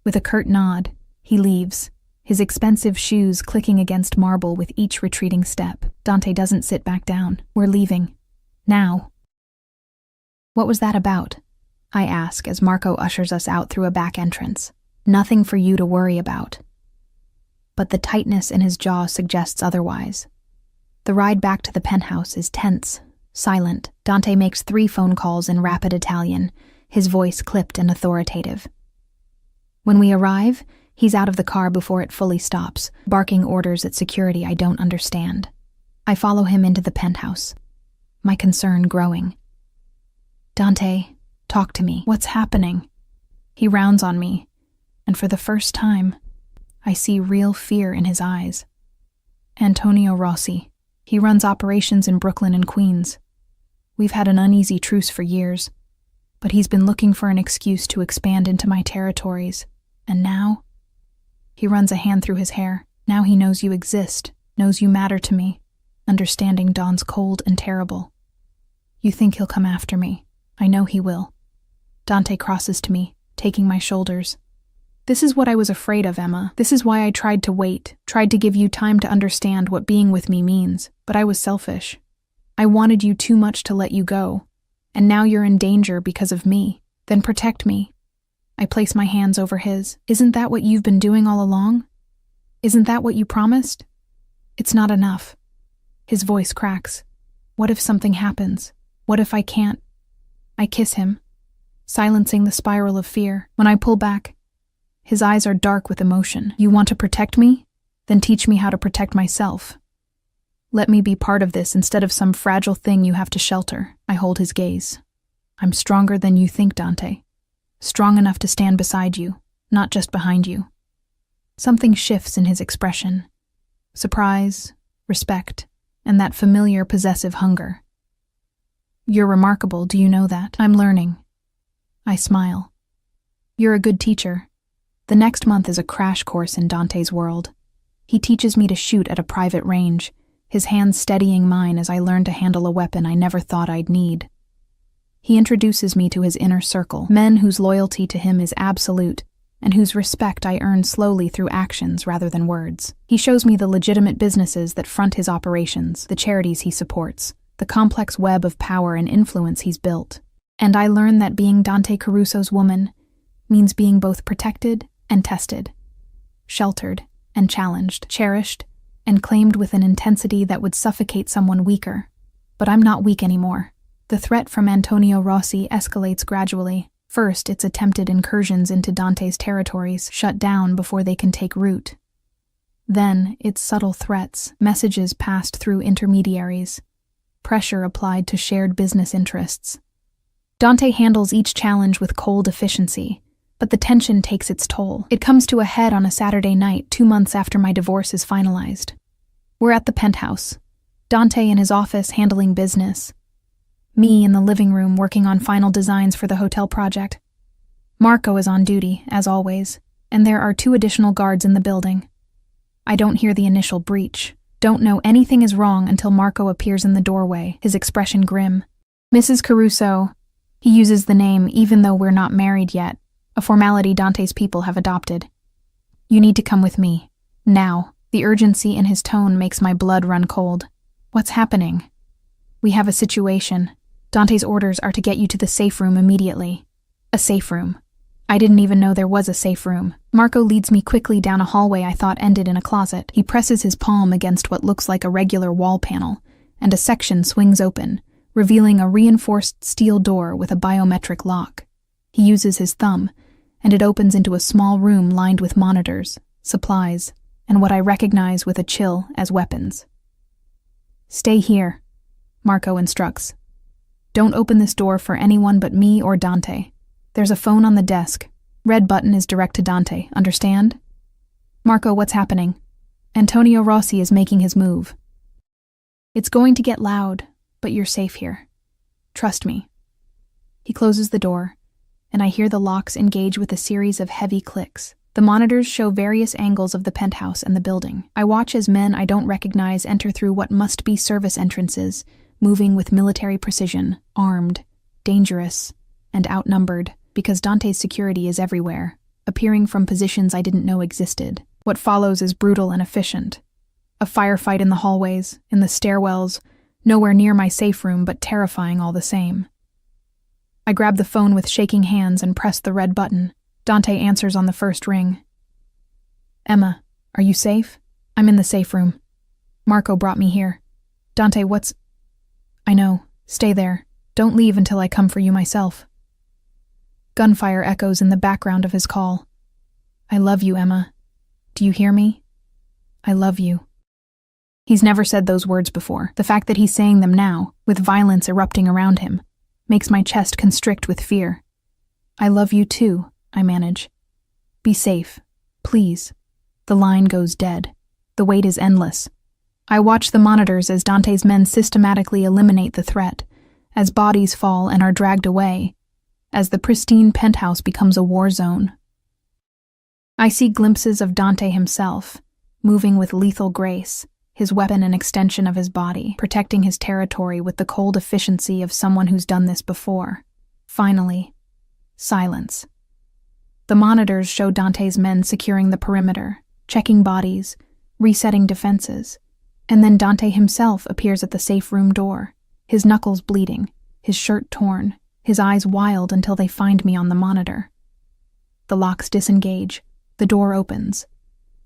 A: With a curt nod, he leaves, his expensive shoes clicking against marble with each retreating step. Dante doesn't sit back down. We're leaving. Now. What was that about? I ask as Marco ushers us out through a back entrance. Nothing for you to worry about. But the tightness in his jaw suggests otherwise. The ride back to the penthouse is tense, silent. Dante makes 3 phone calls in rapid Italian, his voice clipped and authoritative. When we arrive, he's out of the car before it fully stops, barking orders at security I don't understand. I follow him into the penthouse, my concern growing. Dante, talk to me. What's happening? He rounds on me, and for the first time, I see real fear in his eyes. Antonio Rossi. He runs operations in Brooklyn and Queens. We've had an uneasy truce for years, but he's been looking for an excuse to expand into my territories. And now? He runs a hand through his hair. Now he knows you exist, knows you matter to me, understanding Dawn's cold and terrible. You think he'll come after me. I know he will. Dante crosses to me, taking my shoulders. This is what I was afraid of, Emma. This is why I tried to wait, tried to give you time to understand what being with me means, but I was selfish. I wanted you too much to let you go, and now you're in danger because of me. Then protect me. I place my hands over his. Isn't that what you've been doing all along? Isn't that what you promised? It's not enough. His voice cracks. What if something happens? What if I can't? I kiss him. silencing the spiral of fear. When I pull back, his eyes are dark with emotion. You want to protect me? Then teach me how to protect myself. Let me be part of this instead of some fragile thing you have to shelter. I hold his gaze. I'm stronger than you think, Dante. Strong enough to stand beside you, not just behind you. Something shifts in his expression. Surprise, respect, and that familiar possessive hunger. You're remarkable, do you know that? I'm learning. I smile. You're a good teacher. The next month is a crash course in Dante's world. He teaches me to shoot at a private range, his hands steadying mine as I learn to handle a weapon I never thought I'd need. He introduces me to his inner circle, men whose loyalty to him is absolute, and whose respect I earn slowly through actions rather than words. He shows me the legitimate businesses that front his operations, the charities he supports, the complex web of power and influence he's built. And I learn that being Dante Caruso's woman means being both protected and tested, sheltered and challenged, cherished and claimed with an intensity that would suffocate someone weaker. But I'm not weak anymore. The threat from Antonio Rossi escalates gradually. First, its attempted incursions into Dante's territories shut down before they can take root. Then, its subtle threats, messages passed through intermediaries, pressure applied to shared business interests. Dante handles each challenge with cold efficiency, but the tension takes its toll. It comes to a head on a Saturday night, 2 months after my divorce is finalized. We're at the penthouse, Dante in his office handling business, me in the living room working on final designs for the hotel project. Marco is on duty, as always, and there are 2 additional guards in the building. I don't hear the initial breach, don't know anything is wrong until Marco appears in the doorway, his expression grim. Mrs. Caruso, he uses the name even though we're not married yet, a formality Dante's people have adopted. You need to come with me. Now. The urgency in his tone makes my blood run cold. What's happening? We have a situation. Dante's orders are to get you to the safe room immediately. A safe room. I didn't even know there was a safe room. Marco leads me quickly down a hallway I thought ended in a closet. He presses his palm against what looks like a regular wall panel, and a section swings open, revealing a reinforced steel door with a biometric lock. He uses his thumb, and it opens into a small room lined with monitors, supplies, and what I recognize with a chill as weapons. Stay here, Marco instructs. Don't open this door for anyone but me or Dante. There's a phone on the desk. Red button is direct to Dante, understand? Marco, what's happening? Antonio Rossi is making his move. It's going to get loud, but you're safe here. Trust me. He closes the door, and I hear the locks engage with a series of heavy clicks. The monitors show various angles of the penthouse and the building. I watch as men I don't recognize enter through what must be service entrances, moving with military precision, armed, dangerous, and outnumbered, because Dante's security is everywhere, appearing from positions I didn't know existed. What follows is brutal and efficient. A firefight in the hallways, in the stairwells, nowhere near my safe room, but terrifying all the same. I grab the phone with shaking hands and press the red button. Dante answers on the first ring. Emma, are you safe? I'm in the safe room. Marco brought me here. Dante, what's... I know. Stay there. Don't leave until I come for you myself. Gunfire echoes in the background of his call. I love you, Emma. Do you hear me? I love you. He's never said those words before. The fact that he's saying them now, with violence erupting around him, makes my chest constrict with fear. I love you too, I manage. Be safe, please. The line goes dead. The wait is endless. I watch the monitors as Dante's men systematically eliminate the threat, as bodies fall and are dragged away, as the pristine penthouse becomes a war zone. I see glimpses of Dante himself, moving with lethal grace, his weapon an extension of his body, protecting his territory with the cold efficiency of someone who's done this before. Finally, silence. The monitors show Dante's men securing the perimeter, checking bodies, resetting defenses, and then Dante himself appears at the safe room door, his knuckles bleeding, his shirt torn, his eyes wild until they find me on the monitor. The locks disengage. The door opens.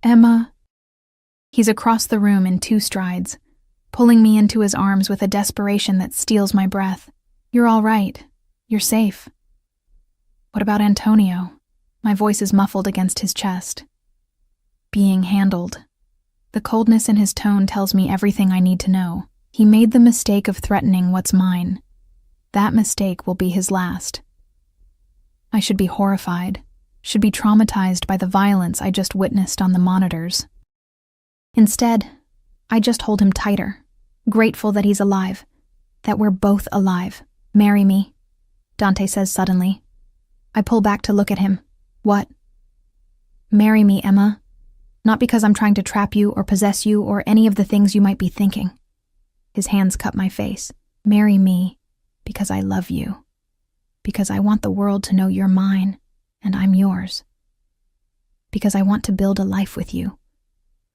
A: Emma. He's across the room in 2 strides, pulling me into his arms with a desperation that steals my breath. You're all right. You're safe. What about Antonio? My voice is muffled against his chest. Being handled. The coldness in his tone tells me everything I need to know. He made the mistake of threatening what's mine. That mistake will be his last. I should be horrified, should be traumatized by the violence I just witnessed on the monitors. Instead, I just hold him tighter, grateful that he's alive, that we're both alive. Marry me, Dante says suddenly. I pull back to look at him. What? Marry me, Emma. Not because I'm trying to trap you or possess you or any of the things you might be thinking. His hands cup my face. Marry me because I love you. Because I want the world to know you're mine and I'm yours. Because I want to build a life with you.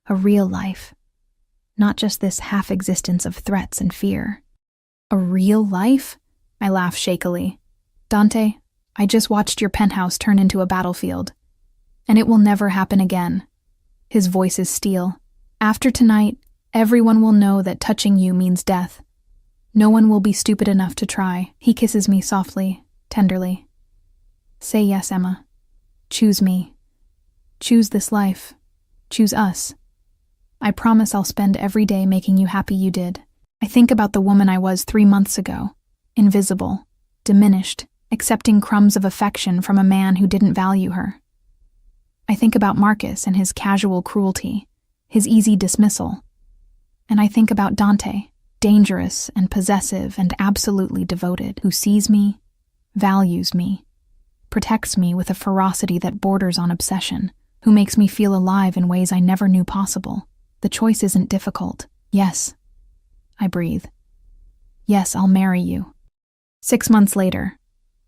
A: A real life. Not just this half-existence of threats and fear. A real life? I laugh shakily. Dante, I just watched your penthouse turn into a battlefield. And it will never happen again. His voice is steel. After tonight, everyone will know that touching you means death. No one will be stupid enough to try. He kisses me softly, tenderly. Say yes, Emma. Choose me. Choose this life. Choose us. I promise I'll spend every day making you happy you did. I think about the woman I was 3 months ago. Invisible, diminished, accepting crumbs of affection from a man who didn't value her. I think about Marcus and his casual cruelty, his easy dismissal. And I think about Dante, dangerous and possessive and absolutely devoted, who sees me, values me, protects me with a ferocity that borders on obsession, who makes me feel alive in ways I never knew possible. The choice isn't difficult. Yes, I breathe. Yes, I'll marry you. 6 months later,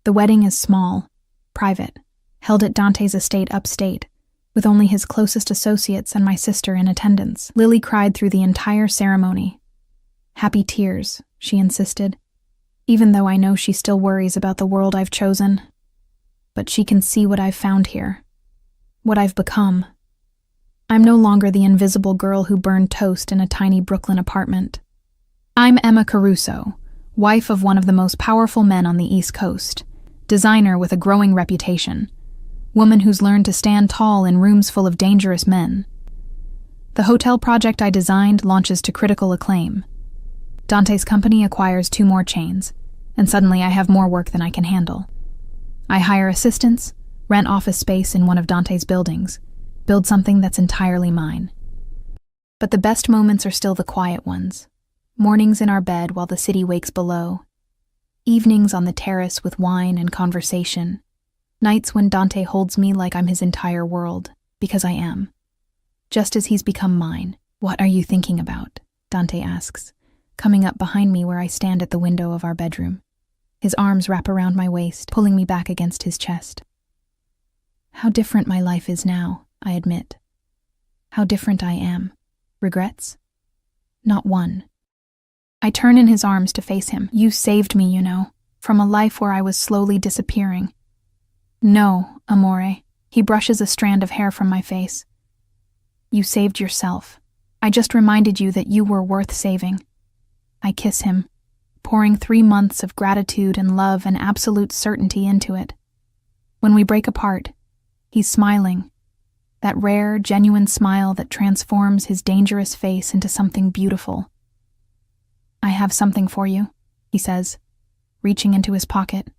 A: the wedding is small, private, held at Dante's estate upstate, with only his closest associates and my sister in attendance. Lily cried through the entire ceremony. Happy tears, she insisted, even though I know she still worries about the world I've chosen. But she can see what I've found here, what I've become. I'm no longer the invisible girl who burned toast in a tiny Brooklyn apartment. I'm Emma Caruso, wife of one of the most powerful men on the East Coast, designer with a growing reputation, woman who's learned to stand tall in rooms full of dangerous men. The hotel project I designed launches to critical acclaim. Dante's company acquires 2 more chains, and suddenly I have more work than I can handle. I hire assistants, rent office space in one of Dante's buildings, build something that's entirely mine. But the best moments are still the quiet ones. Mornings in our bed while the city wakes below. Evenings on the terrace with wine and conversation. Nights when Dante holds me like I'm his entire world, because I am. Just as he's become mine. What are you thinking about? Dante asks, coming up behind me where I stand at the window of our bedroom. His arms wrap around my waist, pulling me back against his chest. How different my life is now, I admit. How different I am. Regrets? Not one. I turn in his arms to face him. You saved me, you know, from a life where I was slowly disappearing. No, amore. He brushes a strand of hair from my face. You saved yourself. I just reminded you that you were worth saving. I kiss him, pouring 3 months of gratitude and love and absolute certainty into it. When we break apart, he's smiling. That rare, genuine smile that transforms his dangerous face into something beautiful. I have something for you, he says, reaching into his pocket.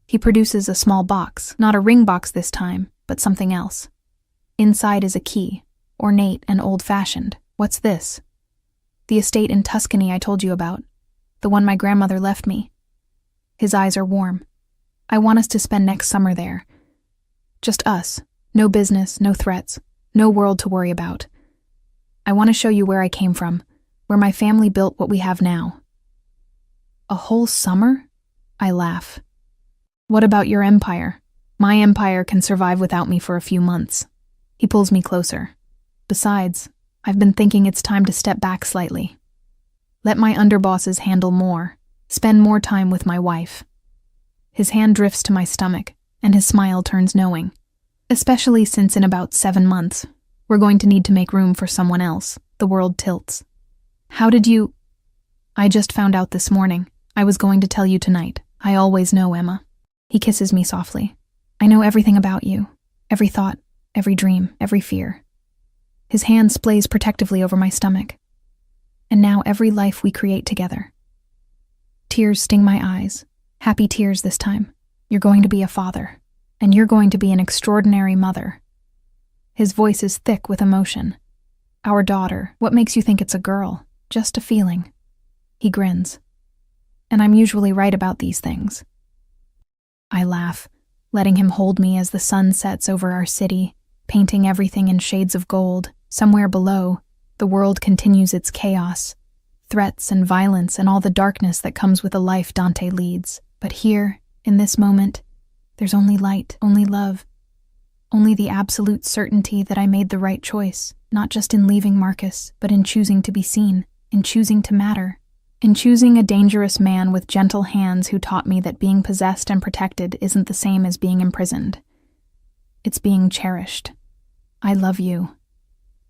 A: He produces a small box, not a ring box this time, but something else. Inside is a key, ornate and old-fashioned. What's this? The estate in Tuscany I told you about, the one my grandmother left me. His eyes are warm. I want us to spend next summer there. Just us. No business, no threats, no world to worry about. I want to show you where I came from, where my family built what we have now. A whole summer? I laugh. What about your empire? My empire can survive without me for a few months. He pulls me closer. Besides, I've been thinking it's time to step back slightly. Let my underbosses handle more, spend more time with my wife. His hand drifts to my stomach, and his smile turns knowing. Especially since in about 7 months, we're going to need to make room for someone else. The world tilts. How did you... I just found out this morning. I was going to tell you tonight. I always know, Emma. He kisses me softly. I know everything about you, every thought, every dream, every fear. His hand splays protectively over my stomach. And now every life we create together. Tears sting my eyes, happy tears this time. You're going to be a father, and you're going to be an extraordinary mother. His voice is thick with emotion. Our daughter, what makes you think it's a girl? Just a feeling. He grins. And I'm usually right about these things. I laugh, letting him hold me as the sun sets over our city, painting everything in shades of gold. Somewhere below, the world continues its chaos, threats and violence and all the darkness that comes with a life Dante leads. But here, in this moment, there's only light, only love, only the absolute certainty that I made the right choice, not just in leaving Marcus, but in choosing to be seen, in choosing to matter, in choosing a dangerous man with gentle hands who taught me that being possessed and protected isn't the same as being imprisoned. It's being cherished. I love you.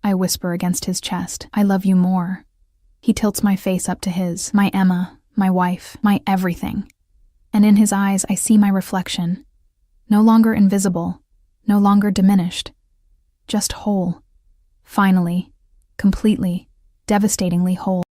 A: I whisper against his chest. I love you more. He tilts my face up to his, my Emma, my wife, my everything. And in his eyes I see my reflection. No longer invisible, no longer diminished. Just whole. Finally, completely, devastatingly whole.